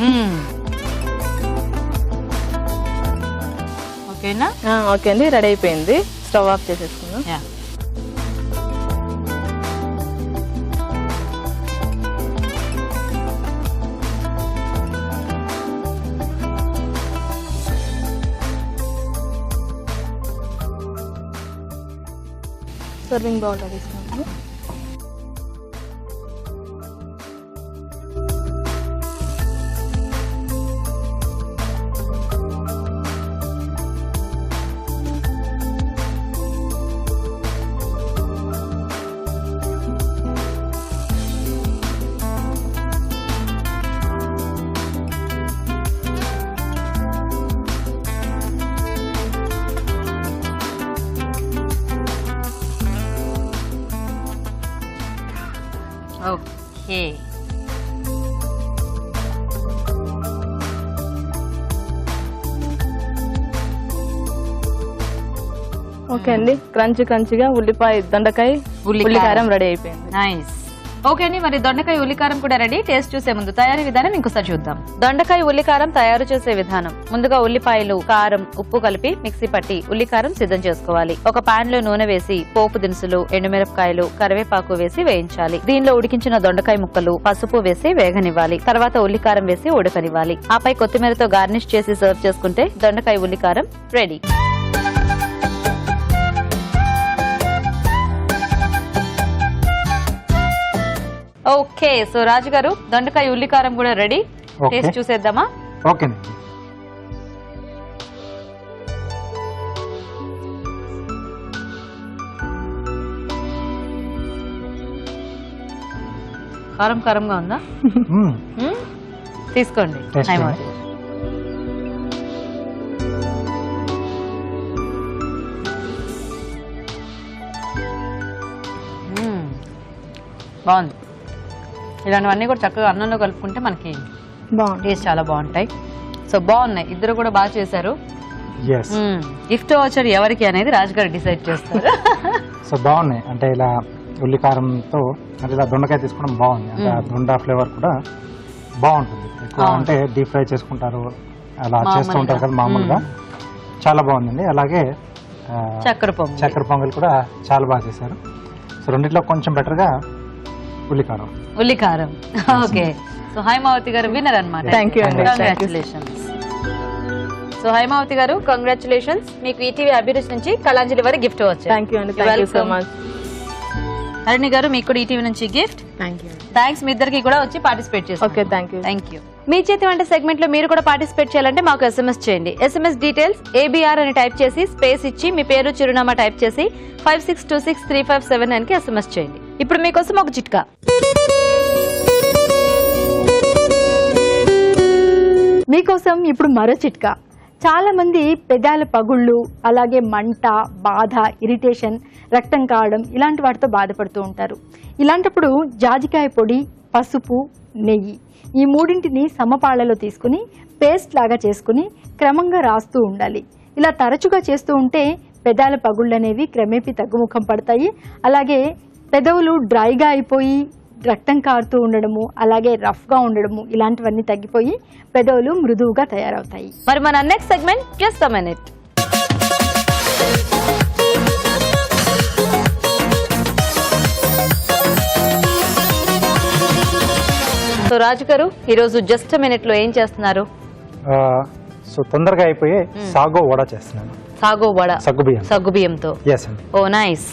ఓకేనా? ఓకే అండి, రెడీ అయిపోయింది. స్టవ్ ఆఫ్ చేసేసుకుందాం. సర్వింగ్ బౌల్ తీసుకుంటాము. ఓకే. ఓకే అండి, క్రంచిగా ఉల్లిపాయ దొండకాయ ఉల్లికారం రెడీ అయిపోయింది. నైస్. ఓకే అండి, మరి దొండకాయ ఉల్లికారం కూడా రెడీ. టేస్ట్ చూసే ముందు తయారీ విధానం ఇంకోసారి చూద్దాం. దొండకాయ ఉల్లికారం తయారు చేసే విధానం. ముందుగా ఉల్లిపాయలు, కారం, ఉప్పు కలిపి మిక్సీ పట్టి ఉల్లికారం సిద్ధం చేసుకోవాలి. ఒక పాన్ లో నూనె వేసి పోపు దినుసులు, ఎండుమిరపకాయలు, కరివేపాకు వేసి వేయించాలి. దీనిలో ఉడికించిన దొండకాయ ముక్కలు, పసుపు వేసి వేగనివ్వాలి. తర్వాత ఉల్లికారం వేసి ఉడకనివ్వాలి. ఆపై కొత్తిమీరతో గార్నిష్ చేసి సర్వ్ చేసుకుంటే దొండకాయ ఉల్లికారం రెడీ. ఓకే, సో రాజు గారు దొండకాయ ఉల్లికారం కూడా రెడీ. Okay. టేస్ట్ చూసేద్దామా? ఓకేనండి. కారం కారంగా ఉందా? మ్మ్. మ్మ్? తీసుకోండి. Taste హైమావతి. మ్మ్. బాగుంది. ఇలాంటివన్నీ కూడా చక్కగా అన్నంలో కలుపుకుంటే మనకి బాగుంది. టేస్ట్ చాలా బాగుంటాయి. సో బాగున్నాయి, ఇద్దరు కూడా బాగా చేశారు. ఎస్. గిఫ్ట్ వచ్చారు ఎవరికి అనేది రాజుగారు డిసైడ్ చేస్తారు. సో బాగున్నాయి, అంటే ఇలా ఉల్లికారంతో అంటే ఇలా దొండకాయ తీసుకోవడం బాగుంది. అంటే ఆ దొండ ఫ్లేవర్ కూడా బాగుంటుంది. ఎక్కువ అంటే డీప్ ఫ్రై చేసుకుంటారు, అలా చేస్తూ ఉంటారు కదా మామూలుగా. చాలా బాగుందండి. అలాగే చక్కెర పొంగల్. చక్కెర పొంగల్ కూడా చాలా బాగా చేశారు. సో రెండిట్లో కొంచెం బెటర్గా ఉల్లికారం. ఉల్లికారం. ఓకే, సో హైమావతి గారు విన్నర్ అన్నమాట. Thank you అండి. కంగ్రాచులేషన్స్. సో హైమావతి గారు కంగ్రాచులేషన్స్, మీకు ఈటీవీ అభిరుచి నుంచి కళాంజలి వారి గిఫ్ట్ వచ్చాయి. థ్యాంక్ యూ అండి. Thank you so much. Harini గారు మీకు కూడా ఈటీవీ నుంచి గిఫ్ట్. Thank you. థ్యాంక్స్ మీ ఇద్దరికి కూడా వచ్చి పార్టిసిపేట్ చేస్తారు. Okay, thank you. Thank you. మీ చేతి వంట సెగ్మెంట్ లో మీరు కూడా పార్టిసిపేట్ చేయాలంటే మాకు ఎస్ఎంఎస్ చేయండి. ఎస్ఎంఎస్ డీటెయిల్స్ ABR అని టైప్ చేసి స్పేస్ ఇచ్చి మీ పేరు చిరునామా టైప్ చేసి 56263579 కి ఎస్ఎంఎస్ చేయండి. ఇప్పుడు మీకోసం ఒక చిట్కా. మీకోసం ఇప్పుడు మరో చిట్కా. చాలా మంది పెదాల పగుళ్ళు, అలాగే మంట, బాధ, ఇరిటేషన్, రక్తం కావడం ఇలాంటి వాటితో బాధపడుతూ ఉంటారు. ఇలాంటప్పుడు జాజికాయ పొడి, పసుపు, నెయ్యి ఈ మూడింటిని సమపాళ్లలో తీసుకుని పేస్ట్ లాగా చేసుకుని క్రమంగా రాస్తూ ఉండాలి. ఇలా తరచుగా చేస్తూ ఉంటే పెదాల పగుళ్ళు అనేవి క్రమేపీ తగ్గుముఖం పడతాయి. అలాగే పెదవులు డ్రైగా అయిపోయి రక్తం కారుతూ ఉండడము, అలాగే రఫ్గా ఉండడము ఇలాంటివన్నీ తగ్గిపోయి పెదవులు మృదువుగా తయారవుతాయి. మరి మన next segment just a minute. So Raju గారు ఈరోజు జస్ట్ అ మినిట్ లో ఏం చేస్తున్నారు? సో తొందరగా అయిపోయే సాగో వడ చేస్తున్నాను. సాగో వడ, సగ్గుబియ్యం. సగ్గుబియ్యంతో. ఎస్ అండి. ఓ నైస్.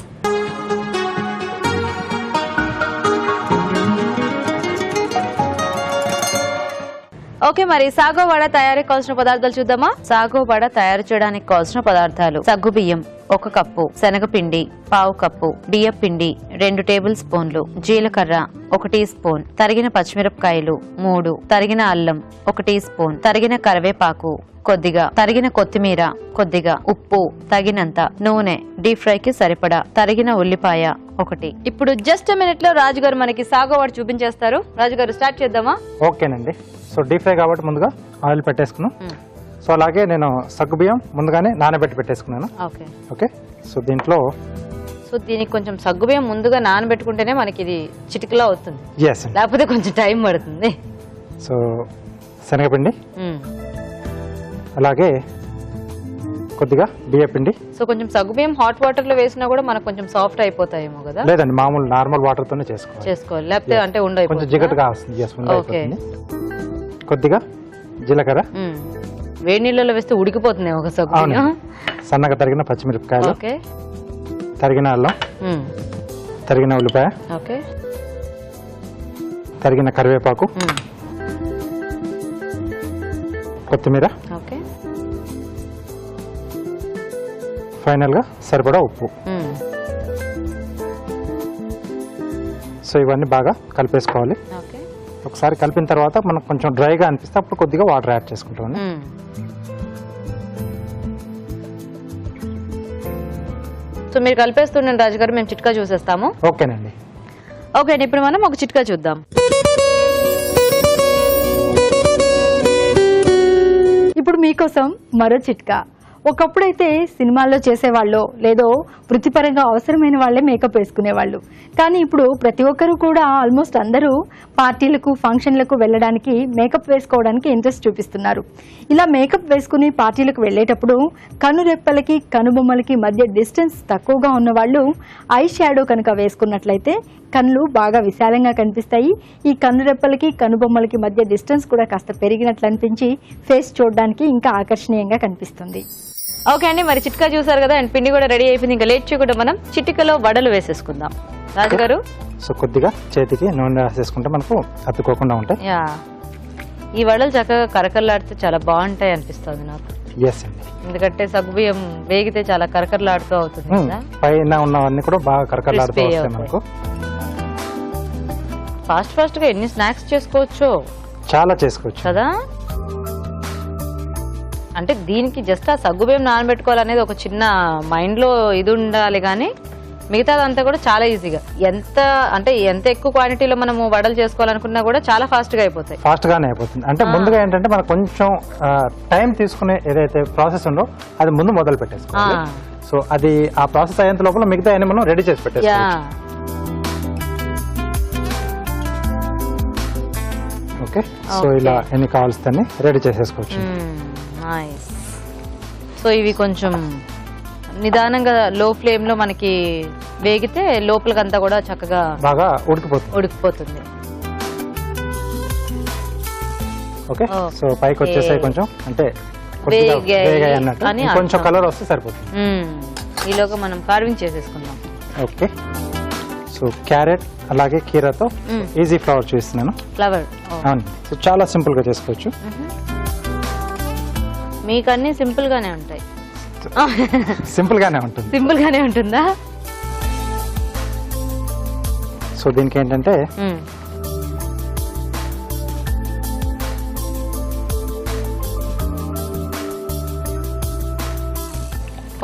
ఓకే, మరి సాగో వడ తయారీకి కావాల్సిన పదార్థాలు చూద్దామా? సాగో వడ తయారు చేయడానికి కావాల్సిన పదార్థాలు: సగ్గుబియ్యం 1 కప్పు, శనగపిండి 1/2 కప్పు, బియ్యం పిండి 2 టేబుల్ స్పూన్లు, జీలకర్ర 1 టీ స్పూన్, తరిగిన పచ్చిమిరపకాయలు 3, తరిగిన అల్లం 1 టీ స్పూన్, తరిగిన కరివేపాకు కొద్దిగా, తరిగిన కొత్తిమీర కొద్దిగా, ఉప్పు తగినంత, నూనె, డీప్ ఫ్రై కి సరిపడా, తరిగిన ఉల్లిపాయ 1. ఇప్పుడు జస్ట్ మినిట్ లో రాజుగారు మనకి సాగో వడ చూపించేస్తారు. రాజుగారు స్టార్ట్ చేద్దామా? ఓకేనండి. సో డీప్ ఫ్రై కాబట్టి ముందుగా ఆయిల్ పెట్టేసుకున్నాం. సో అలాగే నేను సగ్గుబియ్యం ముందుగానే నానబెట్టి పెట్టేసుకున్నాను. Okay okay. సో దీంట్లో సో దీనికి కొంచెం సగ్గుబియ్యం ముందుగా నానబెట్టుకుంటేనే మనకి ఇది చిటికలో అవుతుంది, ఎస్ అండి. లేకపోతే కొంచెం టైం పడుతుంది. సో శనగపిండి, అలాగే కొద్దిగా బియ్య పిండి. సో కొంచెం సగ్గుబియ్యం హాట్ వాటర్ లో వేసినా కూడా మనకు కొంచెం సాఫ్ట్ అయిపోతాయేమో కదా? లేదండి, మామూలు నార్మల్ వాటర్ తోనే చేసుకోవాలి, లేకపోతే అంటే కొంచెం ఉండైపోతుంది. జిగటగా వస్తుంది. Yes, okay. కొద్దిగా జీలకర్ర, వేడి నీళ్ళలో వేస్తే ఉడికిపోతుంది ఒక సగ్గుబియ్యం. సన్నగా తరిగిన పచ్చిమిరపకాయలు, ఓకే, తరిగిన అల్లం, తరిగిన ఉల్లిపాయ, ఓకే, తరిగిన కరివేపాకు, కొత్తిమీర, ఓకే, ఫైనల్ గా సరిపడా ఉప్పు. సో ఇవన్నీ బాగా కలిపేసుకోవాలి. ఓకే. ఒకసారి కలిపిన తర్వాత మనకు కొంచెం డ్రైగా అనిపిస్తే అప్పుడు కొద్దిగా వాటర్ యాడ్ చేసుకుంటాం. సో మీరు కలిపేస్తుండండి రాజు గారు, మేము చిట్కా చూసేస్తాము. ఓకేనండి. ఓకే, ఇప్పుడు మనం ఒక చిట్కా చూద్దాం. ఇప్పుడు మీకోసం మరో చిట్కా. ఒకప్పుడైతే సినిమాల్లో చేసేవాళ్ళు లేదో వృత్తిపరంగా అవసరమైన వాళ్ళే మేకప్ వేసుకునేవాళ్ళు. కానీ ఇప్పుడు ప్రతి ఒక్కరూ కూడా ఆల్మోస్ట్ అందరూ పార్టీలకు, ఫంక్షన్లకు వెళ్ళడానికి మేకప్ వేసుకోవడానికి ఇంట్రెస్ట్ చూపిస్తున్నారు. ఇలా మేకప్ వేసుకుని పార్టీలకు వెళ్ళేటప్పుడు కనురెప్పలకి కనుబొమ్మలకి మధ్య డిస్టెన్స్ తక్కువగా ఉన్న వాళ్ళు ఐ షాడో కనుక వేసుకున్నట్లయితే కళ్ళు బాగా విశాలంగా కనిపిస్తాయి. ఈ కనురెప్పలకి కనుబొమ్మలకి మధ్య డిస్టెన్స్ కూడా కాస్త పెరిగినట్లు అనిపించి ఫేస్ చూడడానికి ఇంకా ఆకర్షణీయంగా కనిపిస్తుంది. ఓకే అండి, మరి చిట్కా చూసారు కదా, అండ్ పిండి కూడా రెడీ అయిపోయింది. ఇంకా లేట్ చేయకుండా మనం చిటికలో వడలు వేసేసుకుందాం. రాజు గారు. సో కొద్దిగా చేతికి నూనె రాసేసుకుంటే మనకు అతుక్కోకుండా ఉంటాయి. యా, ఈ వడలు చక్కగా కరకరలాడితే చాలా బాగుంటాయి అనిపిస్తుంది నాకు. ఎస్ అండి. ఎందుకంటే సగ్గుబియ్యం వేగితే చాలా కరకరలాడుతూ అవుతుంది కదా. పైన ఉన్నవన్నీ కూడా బాగా కరకరలాడుతూ Crispy వస్తాయి మనకు. ఫాస్ట్ గా ఎన్ని స్నాక్స్ చేసుకోవచ్చు చాలా చేసుకోవచ్చు కదా. అంటే దీనికి జస్ట్ ఆ సగ్గుబియ్యం నానబెట్టుకోవాలనేది ఒక చిన్న మైండ్ లో ఇది ఉండాలి, కానీ మిగతాదంతా కూడా చాలా ఈజీగా, ఎంత ఎక్కువ క్వాంటిటీలో మనము వడలు చేసుకోవాలనుకున్నా కూడా చాలా ఫాస్ట్ గా అయిపోతాయి. ఫాస్ట్ గానే అయిపోతుంది. అంటే ముందుగా ఏంటంటే మనకు కొంచెం టైం తీసుకునే ఏదైతే ప్రాసెస్ ఉందో అది ముందు మొదలు పెట్టేసుకోవాలి. సో అది ఆ ప్రాసెస్ అయ్యేంత లోపల మిగతా అన్ని మనం రెడీ చేసి పెట్టేసుకోవాలి. ఓకే, సో ఇలా ఎన్ని కావాల్సి రెడీ చేసేసుకోవచ్చు. సో ఇవి కొంచెం నిదానంగా లో ఫ్లేమ్ లో మనకి వేగితే లోపలికంతా కూడా చక్కగా బాగా ఉడికిపోతుంది. ఓకే, సో పైకి వచ్చేసాయి కొంచెం, అంటే వేగాయి అన్నట్టు, కొంచెం కలర్ వస్తే సరిపోతుంది. ఈలోగా మనం కార్వింగ్ చేసేసుకుందాం. ఓకే, సో క్యారెట్ అలాగే కీరాతో ఈజీ ఫ్లవర్ చూస్తున్నాను. ఫ్లవర్ అవును, సో చాలా సింపుల్ గా చేసుకోవచ్చు. మీకు అన్ని సింపుల్ గానే ఉంటాయి. సింపుల్ గానే ఉంటుంది. సింపుల్ గానే ఉంటుందా? సో దీనికి ఏంటంటే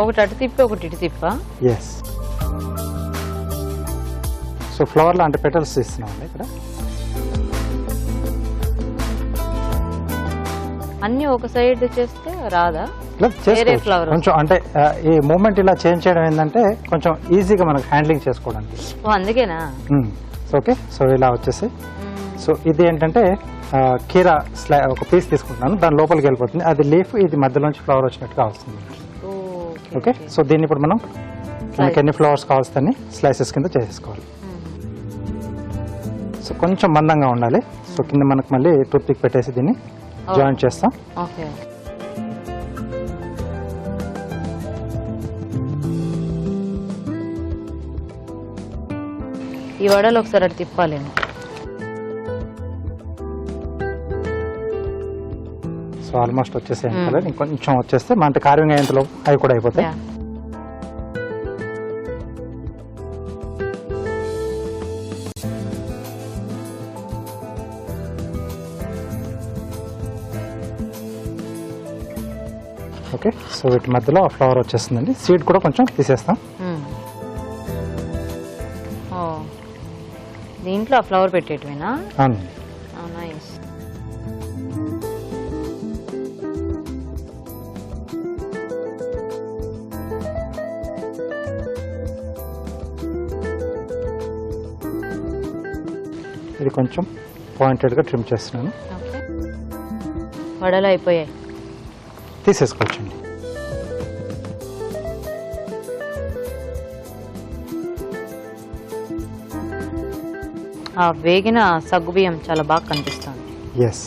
ఒకటి అటు తిప్పి ఒకటి ఇటు తిప్పా. ఎస్, సో ఫ్లవర్ లో అంటే పెటల్స్ ఇస్తున్నాం అండి ఇక్కడ. అన్ని ఒక సైడ్ చేస్తే రాదా? వేరే ఫ్లవర్ కొంచెం అంటే ఈ మూమెంట్ ఇలా చేంజ్ చేయడం ఏంటంటే కొంచెం ఈజీగా మనకు హ్యాండ్లింగ్ చేసుకోవడానికి. అందుకేనా? ఓకే, సో ఇలా వచ్చేసి, సో ఇది ఏంటంటే కీరా ఒక పీస్ తీసుకుంటున్నాను, దాని లోపలికి వెళ్ళిపోతుంది. అది లీఫ్, ఇది మధ్యలోంచి ఫ్లవర్ వచ్చినట్టుగా వస్తుంది. ఓకే, సో దీన్ని ఇప్పుడు మనకి ఎన్ని ఫ్లవర్స్ కావాల్సి స్లైసెస్ కింద చేసేసుకోవాలి. సో కొంచెం మందంగా ఉండాలి. సో కింద మనకు మళ్ళీ టూత్ పిక్ పెట్టేసి దీన్ని జాయింట్ చేస్తాం. ఓకే, ఈ వడలు ఒకసారి అటు తిప్పాలేమో. సో ఆల్మోస్ట్ వచ్చేసాయి కదా, ఇంకొంచెం వచ్చేస్తే మన కార్వింగ్ అయ్యేంతలో అవి కూడా అయిపోతాయి. ఓకే, సో వీటి మధ్యలో ఫ్లవర్ వచ్చేస్తుందండి. సీడ్ కూడా కొంచెం తీసేస్తాం. దీంట్లో ఆ ఫ్లవర్ పెట్టేటివేనా? అవునండి. నైస్. ఇది కొంచెం పాయింటెడ్గా ట్రిమ్ చేస్తున్నాను. ఓకే, వడలు అయిపోయాయి, తీసేసుకోవచ్చండి. ఆ వేగిన సగ్గుబియ్యం చాలా బాగా కనిపిస్తుంది. ఎస్,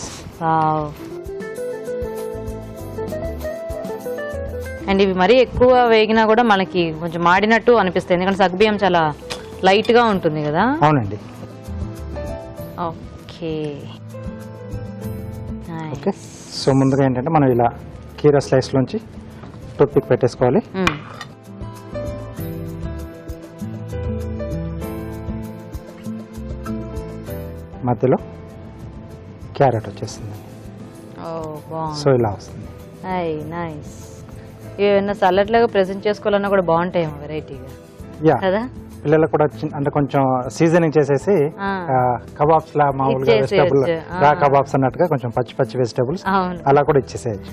అండ్ ఇవి మరీ ఎక్కువ వేగినా కూడా మనకి కొంచెం మాడినట్టు అనిపిస్తుంది, ఎందుకంటే సగ్గుబియ్యం చాలా లైట్ గా ఉంటుంది కదా. అవునండి. ఓకే, ఓకే, సో ముందుగా ఏంటంటే మనం ఇలా కీరా స్లైస్ లోంచి టూత్ పిక్ పెట్టేసుకోవాలి. మధ్యలో క్యారెట్ వచ్చేస్తుంది. సో ఇలా వస్తుంది. నైస్. ఏమైనా సలాడ్ లాగా ప్రెజెంట్ చేసుకోవాలన్నా కూడా బాగుంటాయేమో వెరైటీగా. యా, కదా, పిల్లలకు కూడా అంటే కొంచెం సీజనింగ్ చేసేసి కబాబ్స్ లా మామూలుగా వెజిటబుల్ రా కబాబ్స్ అన్నట్టుగా కొంచెం పచ్చి పచ్చి వెజిటబుల్స్ అలా కూడా ఇచ్చేసేయచ్చు.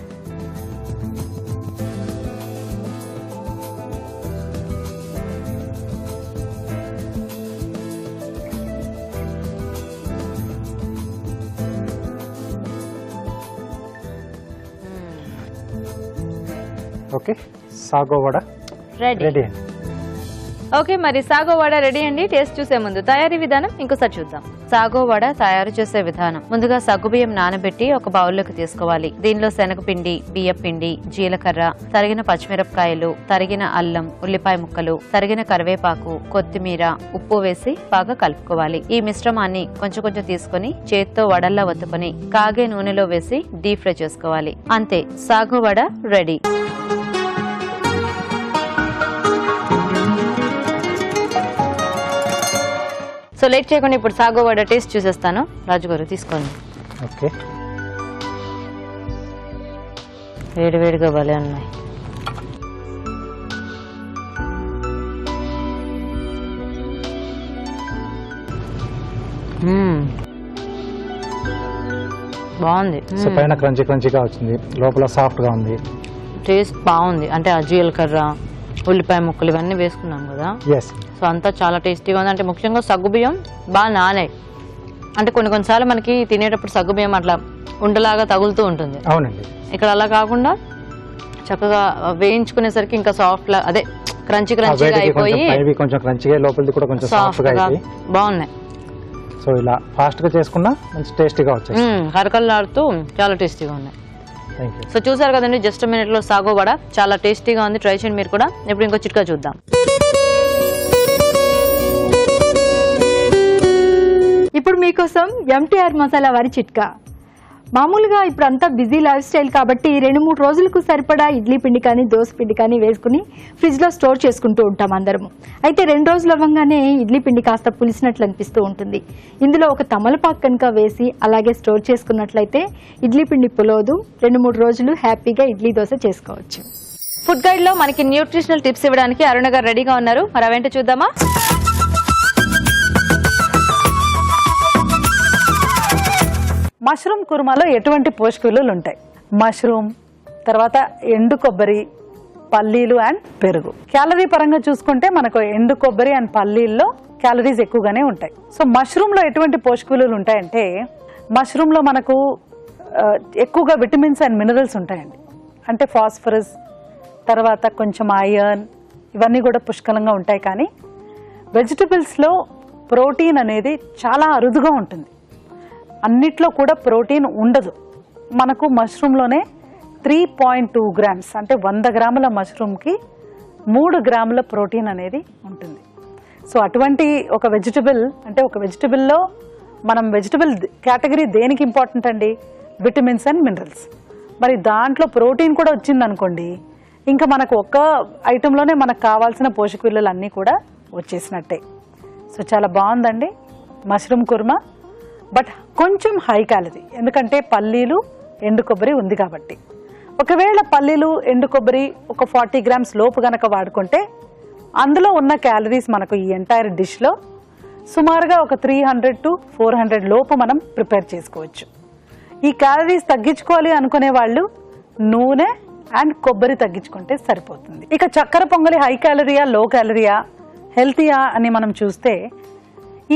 ఓకే, సాగో వడ రెడీ అండి. ఓకే, మరి సాగో వడ రెడీ అండి. టేస్ట్ చూసే ముందు తయారీ విధానం ఇంకోసారి చూద్దాం. సాగో వడ తయారు చేసే విధానం: ముందుగా సగ్గుబియ్యం నానబెట్టి ఒక బౌల్లోకి తీసుకోవాలి. దీనిలో శనగపిండి, బియ్యపిండి, జీలకర్ర, తరిగిన పచ్చిమిరపకాయలు, తరిగిన అల్లం, ఉల్లిపాయ ముక్కలు, తరిగిన కరివేపాకు, కొత్తిమీర, ఉప్పు వేసి బాగా కలుపుకోవాలి. ఈ మిశ్రమాన్ని కొంచెం కొంచెం తీసుకుని చేత్తో వడల్లా ఒత్తుకొని కాగే నూనెలో వేసి డీప్ ఫ్రై చేసుకోవాలి. అంతే, sago vada ready. So late చేయకుండా ఇప్పుడు సాగో వడ టేస్ట్ చూసేస్తాను. రాజుగారు తీసుకోండి. ఓకే, వేడివేడిగా భలే ఉన్నాయి. బాగుంది. సో పైన క్రంచీ క్రంచీగా వచ్చింది, లోపల సాఫ్ట్ గా ఉంది. టేస్ట్ బాగుంది. అంటే ఆ జీలకర్ర, ఉల్లిపాయ ముక్కలు ఇవన్నీ వేసుకున్నాం కదా, ఎస్. సో అంతా చాలా టేస్టీగా ఉంది. అంటే ముఖ్యంగా సగ్గుబియ్యం బాగా నానాయి. అంటే కొన్నిసార్లు మనకి తినేటప్పుడు సగ్గుబియ్యం అట్లా ఉండలాగా తగులుతూ ఉంటుంది. అవునండి. ఇక్కడ అలా కాకుండా చక్కగా వేయించుకునేసరికి ఇంకా సాఫ్ట్ లా, అదే క్రంచీ క్రంచీగా అయిపోయి కొంచెం క్రంచీగా, లోపలిది కూడా కొంచెం సాఫ్ట్ గా అయిపోయి బాగున్నాయి. సో ఇలా ఫాస్ట్ గా చేసుకున్నా మంచి టేస్టీగా వచ్చేసి కరకల్లాడుతూ చాలా టేస్టీగా ఉన్నాయి. Thank you. సో చూసారు కదండి, జస్ట్ మినిట్ లో సాగో వడ చాలా టేస్టీగా ఉంది. ట్రై చేయండి మీరు కూడా. ఇప్పుడు ఇంకో చిట్కా చూద్దాం. ఇప్పుడు మీకోసం ఎంటీఆర్ మసాలా వారి చిట్కా. మామూలుగా ఇప్పుడు అంతా బిజీ లైఫ్ స్టైల్ కాబట్టి 2-3 రోజులకు సరిపడా ఇడ్లీ పిండి కానీ దోశ పిండి కానీ వేసుకుని ఫ్రిడ్జ్లో స్టోర్ చేసుకుంటూ ఉంటాం అందరము. అయితే 2 రోజులు అవ్వగానే ఇడ్లీ పిండి కాస్త పులిసినట్లు అనిపిస్తూ ఉంటుంది. ఇందులో ఒక తమలపాకు కనుక వేసి అలాగే స్టోర్ చేసుకున్నట్లయితే ఇడ్లీ పిండి పులవదు. 2-3 రోజులు హ్యాపీగా ఇడ్లీ దోశ చేసుకోవచ్చు. ఫుడ్ గైడ్ లో మనకి న్యూట్రిషనల్ టిప్స్ ఇవ్వడానికి అరుణ గారు రెడీగా ఉన్నారు. మరి అవేంటో చూద్దామా? మష్రూమ్ కుర్మాలో ఎటువంటి పోషక విలువలు ఉంటాయి? మష్రూమ్, తర్వాత ఎండు కొబ్బరి, పల్లీలు అండ్ పెరుగు. క్యాలరీ పరంగా చూసుకుంటే మనకు ఎండు కొబ్బరి అండ్ పల్లీల్లో క్యాలరీస్ ఎక్కువగానే ఉంటాయి. సో మష్రూమ్లో ఎటువంటి పోషక విలువలు ఉంటాయంటే, మష్రూమ్లో మనకు ఎక్కువగా విటమిన్స్ అండ్ మినరల్స్ ఉంటాయండి. అంటే ఫాస్ఫరస్, తర్వాత కొంచెం ఐరన్, ఇవన్నీ కూడా పుష్కలంగా ఉంటాయి. కానీ వెజిటబుల్స్లో ప్రోటీన్ అనేది చాలా అరుదుగా ఉంటుంది. అన్నిట్లో కూడా ప్రోటీన్ ఉండదు. మనకు మష్రూమ్లోనే 3.2 గ్రామ్స్, అంటే 100 గ్రాముల మష్రూమ్కి 3 గ్రాముల ప్రోటీన్ అనేది ఉంటుంది. సో అటువంటి ఒక వెజిటబుల్, అంటే ఒక వెజిటబుల్లో మనం వెజిటబుల్ కేటగిరీ దేనికి ఇంపార్టెంట్ అండి? Vitamins and minerals. మరి దాంట్లో ప్రోటీన్ కూడా వచ్చిందనుకోండి, ఇంకా మనకు ఒక్క ఐటెంలోనే మనకు కావాల్సిన పోషక విలువలు అన్నీ కూడా వచ్చేసినట్టే. సో చాలా బాగుందండి మష్రూమ్ కుర్మా. బట్ కొంచెం హై క్యాలరీ, ఎందుకంటే పల్లీలు ఎండు కొబ్బరి ఉంది కాబట్టి. ఒకవేళ పల్లీలు ఎండు కొబ్బరి ఒక 40 గ్రామ్స్ లోపు గనక వాడుకుంటే అందులో ఉన్న క్యాలరీస్ మనకు ఈ ఎంటైర్ డిష్లో సుమారుగా ఒక 300 to 400 లోపు మనం ప్రిపేర్ చేసుకోవచ్చు. ఈ క్యాలరీస్ తగ్గించుకోవాలి అనుకునే వాళ్ళు నూనె అండ్ కొబ్బరి తగ్గించుకుంటే సరిపోతుంది. ఇక చక్కెర పొంగలి హై క్యాలరీయా, లో క్యాలరీయా, హెల్తీయా అని మనం చూస్తే,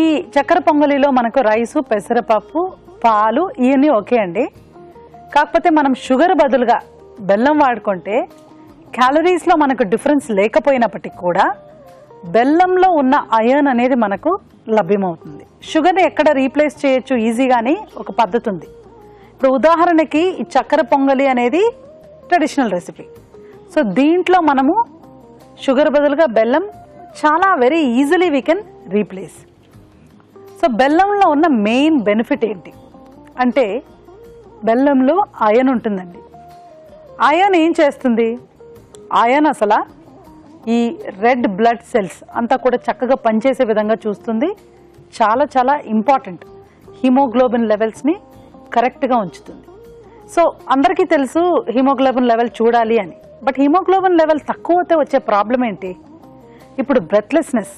ఈ చక్కెర పొంగలిలో మనకు రైసు, పెసరపప్పు, పాలు ఇవన్నీ ఓకే అండి. కాకపోతే మనం షుగర్ బదులుగా బెల్లం వాడుకుంటే క్యాలరీస్లో మనకు డిఫరెన్స్ లేకపోయినప్పటికీ కూడా బెల్లంలో ఉన్న అయర్న్ అనేది మనకు లభ్యమవుతుంది. షుగర్ని ఎక్కడ రీప్లేస్ చేయొచ్చు ఈజీగాని ఒక పద్ధతి ఉంది. ఇప్పుడు ఉదాహరణకి ఈ చక్కెర పొంగలి అనేది ట్రెడిషనల్ రెసిపీ. సో దీంట్లో మనము షుగర్ బదులుగా బెల్లం చాలా very easily we can replace. So బెల్లంలో ఉన్న మెయిన్ బెనిఫిట్ ఏంటి అంటే, బెల్లంలో అయన్ ఉంటుందండి. అయన్ ఏం చేస్తుంది? అయన్ అసలు ఈ రెడ్ బ్లడ్ సెల్స్ అంతా కూడా చక్కగా పనిచేసే విధంగా చూస్తుంది. చాలా చాలా ఇంపార్టెంట్. హిమోగ్లోబిన్ లెవెల్స్ని కరెక్ట్గా ఉంచుతుంది. సో అందరికీ తెలుసు హిమోగ్లోబిన్ లెవెల్ చూడాలి అని. బట్ హిమోగ్లోబిన్ లెవెల్ తక్కువ అయితే వచ్చే ప్రాబ్లం ఏంటి? ఇప్పుడు బ్రెత్లెస్నెస్,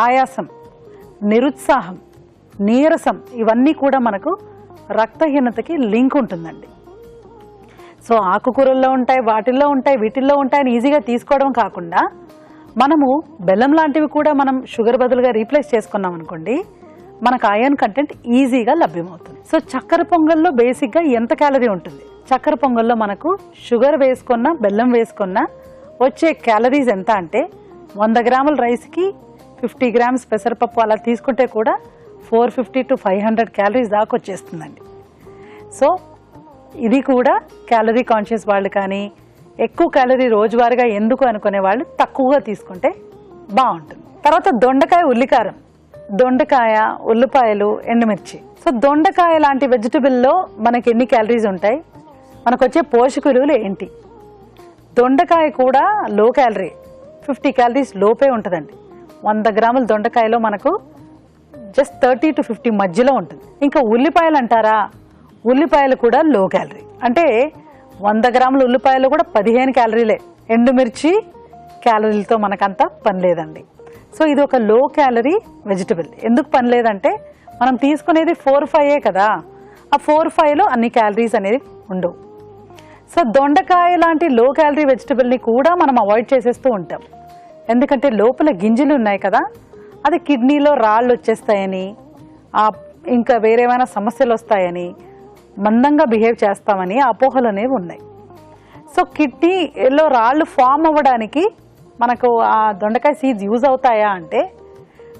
ఆయాసం, నిరుత్సాహం, నీరసం, ఇవన్నీ కూడా మనకు రక్తహీనతకి లింక్ ఉంటుందండి. సో ఆకుకూరల్లో ఉంటాయి, వాటిల్లో ఉంటాయి, వీటిల్లో ఉంటాయని ఈజీగా తీసుకోవడం కాకుండా మనము బెల్లం లాంటివి కూడా మనం షుగర్ బదులుగా రీప్లేస్ చేసుకున్నాం అనుకోండి, మనకు ఐరన్ కంటెంట్ ఈజీగా లభ్యమవుతుంది. సో చక్కెర పొంగల్లో బేసిక్గా ఎంత క్యాలరీ ఉంటుంది? చక్కెర పొంగల్లో మనకు షుగర్ వేసుకున్నా బెల్లం వేసుకున్నా వచ్చే క్యాలరీస్ ఎంత అంటే 100 గ్రాముల రైస్కి 50 గ్రామ్స్ పెసరపప్పు అలా తీసుకుంటే కూడా 450 to 500 క్యాలరీస్ దాకా వచ్చేస్తుందండి. సో ఇది కూడా క్యాలరీ కాన్షియస్ వాళ్ళు కానీ ఎక్కువ క్యాలరీ రోజువారీగా ఎందుకు అనుకునే వాళ్ళు తక్కువగా తీసుకుంటే బాగుంటుంది. తర్వాత దొండకాయ ఉల్లికారం, దొండకాయ, ఉల్లిపాయలు, ఎండుమిర్చి. సో దొండకాయ లాంటి వెజిటబుల్లో మనకి ఎన్ని క్యాలరీస్ ఉంటాయి, మనకు వచ్చే పోషక విలువలు ఏంటి? దొండకాయ కూడా లో క్యాలరీ, 50 క్యాలరీస్ లోపే ఉంటుందండి. 100 గ్రాముల దొండకాయలో మనకు జస్ట్ 30 to 50 మధ్యలో ఉంటుంది. ఇంకా ఉల్లిపాయలు అంటారా, ఉల్లిపాయలు కూడా లో క్యాలరీ, అంటే 100 గ్రాముల ఉల్లిపాయలు కూడా 15 క్యాలరీలే. ఎండుమిర్చి క్యాలరీలతో మనకంతా పని లేదండి. సో ఇది ఒక లో క్యాలరీ వెజిటబుల్. ఎందుకు పని లేదంటే మనం తీసుకునేది 4-5 కదా, ఆ 4-5లో అన్ని క్యాలరీస్ అనేది ఉండవు. సో దొండకాయ లాంటి లో క్యాలరీ వెజిటబుల్ని కూడా మనం అవాయిడ్ చేసేస్తూ ఉంటాం. ఎందుకంటే లోపల గింజలు ఉన్నాయి కదా, అది కిడ్నీలో రాళ్ళు వచ్చేస్తాయని, ఇంకా వేరేమైనా సమస్యలు వస్తాయని, మందంగా బిహేవ్ చేస్తామని అపోహలు అనేవి ఉన్నాయి. సో కిడ్నీలో రాళ్ళు ఫామ్ అవ్వడానికి మనకు ఆ దొండకాయ సీడ్స్ యూజ్ అవుతాయా అంటే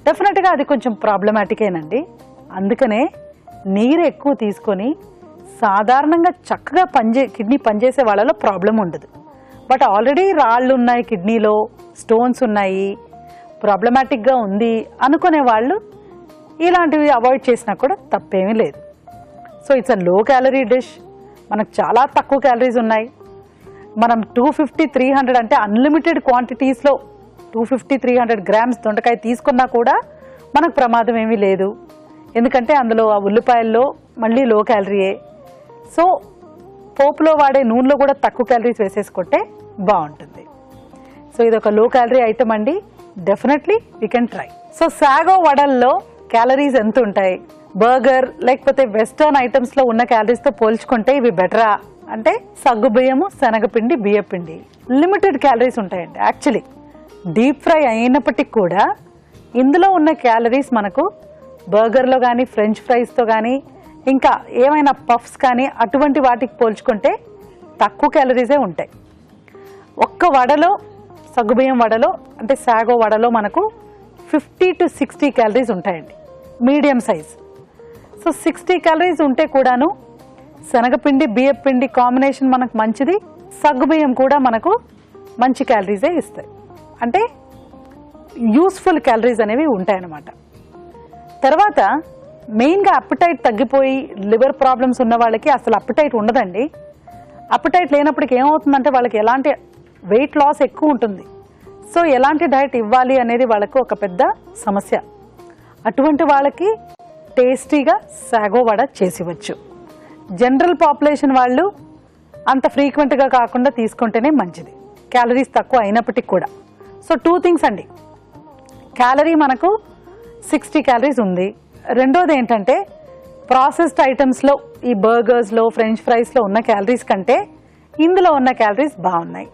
డెఫినెట్గా అది కొంచెం ప్రాబ్లమాటికేనండి. అందుకనే నీరు ఎక్కువ తీసుకొని సాధారణంగా చక్కగా కిడ్నీ పనిచేసే వాళ్ళలో ప్రాబ్లం ఉండదు. బట్ ఆల్రెడీ రాళ్ళు ఉన్నాయి, కిడ్నీలో స్టోన్స్ ఉన్నాయి, ప్రాబ్లమాటిక్గా ఉంది అనుకునే వాళ్ళు ఇలాంటివి అవాయిడ్ చేసినా కూడా తప్పేమీ లేదు. So it's a low calorie dish, మనకు చాలా తక్కువ క్యాలరీస్ ఉన్నాయి. మనం 250-300 అంటే అన్లిమిటెడ్ క్వాంటిటీస్లో 250-300 గ్రామ్స్ దొండకాయ తీసుకున్నా కూడా మనకు ప్రమాదం ఏమీ లేదు. ఎందుకంటే అందులో ఆ ఉల్లిపాయల్లో మళ్ళీ లో క్యాలరీయే. సో పోపులో వాడే నూనెలో కూడా తక్కువ క్యాలరీస్ వేసేసుకుంటే బాగుంటుంది. సో ఇది ఒక లో క్యాలరీ ఐటమ్ అండి, definitely we can try. So sago వడల్లో క్యాలరీస్ ఎంత ఉంటాయి, బర్గర్ లేకపోతే వెస్టర్న్ ఐటమ్స్లో ఉన్న క్యాలరీస్తో పోల్చుకుంటే ఇవి బెటరా అంటే సగ్గు బియ్యము, శనగపిండి, బియ్యపిండి లిమిటెడ్ క్యాలరీస్ ఉంటాయండి. యాక్చువల్లీ డీప్ ఫ్రై అయినప్పటికీ కూడా ఇందులో ఉన్న క్యాలరీస్ మనకు బర్గర్లో కానీ ఫ్రెంచ్ ఫ్రైస్తో కానీ ఇంకా ఏమైనా పఫ్స్ కానీ అటువంటి వాటికి పోల్చుకుంటే తక్కువ క్యాలరీసే ఉంటాయి. ఒక్క వడలో, సగ్గుబియ్యం వడలో అంటే సాగో వడలో మనకు 50 to 60 క్యాలరీస్ ఉంటాయండి, మీడియం సైజ్. సో 60 క్యాలరీస్ ఉంటే కూడాను శనగపిండి, బియ్యపిండి కాంబినేషన్ మనకు మంచిది, సగ్గుబియ్యం కూడా మనకు మంచి క్యాలరీసే ఇస్తాయి. అంటే యూస్ఫుల్ క్యాలరీస్ అనేవి ఉంటాయన్నమాట. తర్వాత మెయిన్గా అప్పటైట్ తగ్గిపోయి లివర్ ప్రాబ్లమ్స్ ఉన్న వాళ్ళకి అసలు అప్పటైట్ ఉండదండి. అప్పటైట్ లేనప్పటికి ఏమవుతుందంటే వాళ్ళకి ఎలాంటి వెయిట్ లాస్ ఎక్కువ ఉంటుంది. సో ఎలాంటి డైట్ ఇవ్వాలి అనేది వాళ్ళకు ఒక పెద్ద సమస్య. అటువంటి వాళ్ళకి టేస్టీగా సాగో వడ చేసివచ్చు. జనరల్ పాపులేషన్ వాళ్ళు అంత ఫ్రీక్వెంట్గా కాకుండా తీసుకుంటేనే మంచిది, క్యాలరీస్ తక్కువ అయినప్పటికీ కూడా. సో 2 థింగ్స్ అండి, క్యాలరీ మనకు 60 క్యాలరీస్ ఉంది. రెండోది ఏంటంటే ప్రాసెస్డ్ ఐటమ్స్లో ఈ బర్గర్స్లో, ఫ్రెంచ్ ఫ్రైస్లో ఉన్న క్యాలరీస్ కంటే ఇందులో ఉన్న క్యాలరీస్ బాగున్నాయి.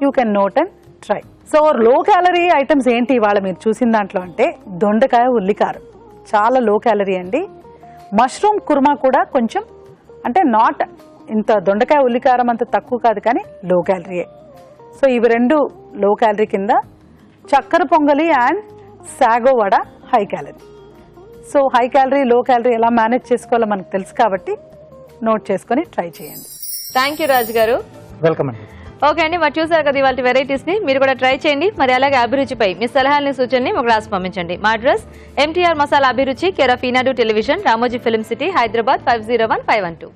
You can note and try. So low calorie items ఏంటి ఇవాళ మీరు చూసిన దాంట్లో అంటే దొండకాయ ఉల్లికారం చాలా లో క్యాలరీ అండి. మష్రూమ్ కుర్మా కూడా కొంచెం అంటే నాట్ ఇంత దొండకాయ ఉల్లికారం అంత తక్కువ కాదు కానీ లో క్యాలరీయే. సో ఇవి 2 లో క్యాలరీ కింద. చక్కెర పొంగలి and sago vada high calorie. So high calorie, low calorie ఎలా మేనేజ్ చేసుకోవాలో మనకు తెలుసు కాబట్టి నోట్ చేసుకొని ట్రై చేయండి. థ్యాంక్ యూ రాజు గారు. వెల్కమ్ అండి. ఓకే అండి, మరి చూసారు కదా ఇవాళ వెరైటీస్ ని, మీరు కూడా ట్రై చేయండి. మరి అలాగే అభిరుచిపై మీ సలహాలని, సూచనని ఒక రాసి పంపించండి. మా అడ్రస్ MTR మసాలా అభిరుచి, care of Eenadu television, Ramoji film city, Hyderabad 501512.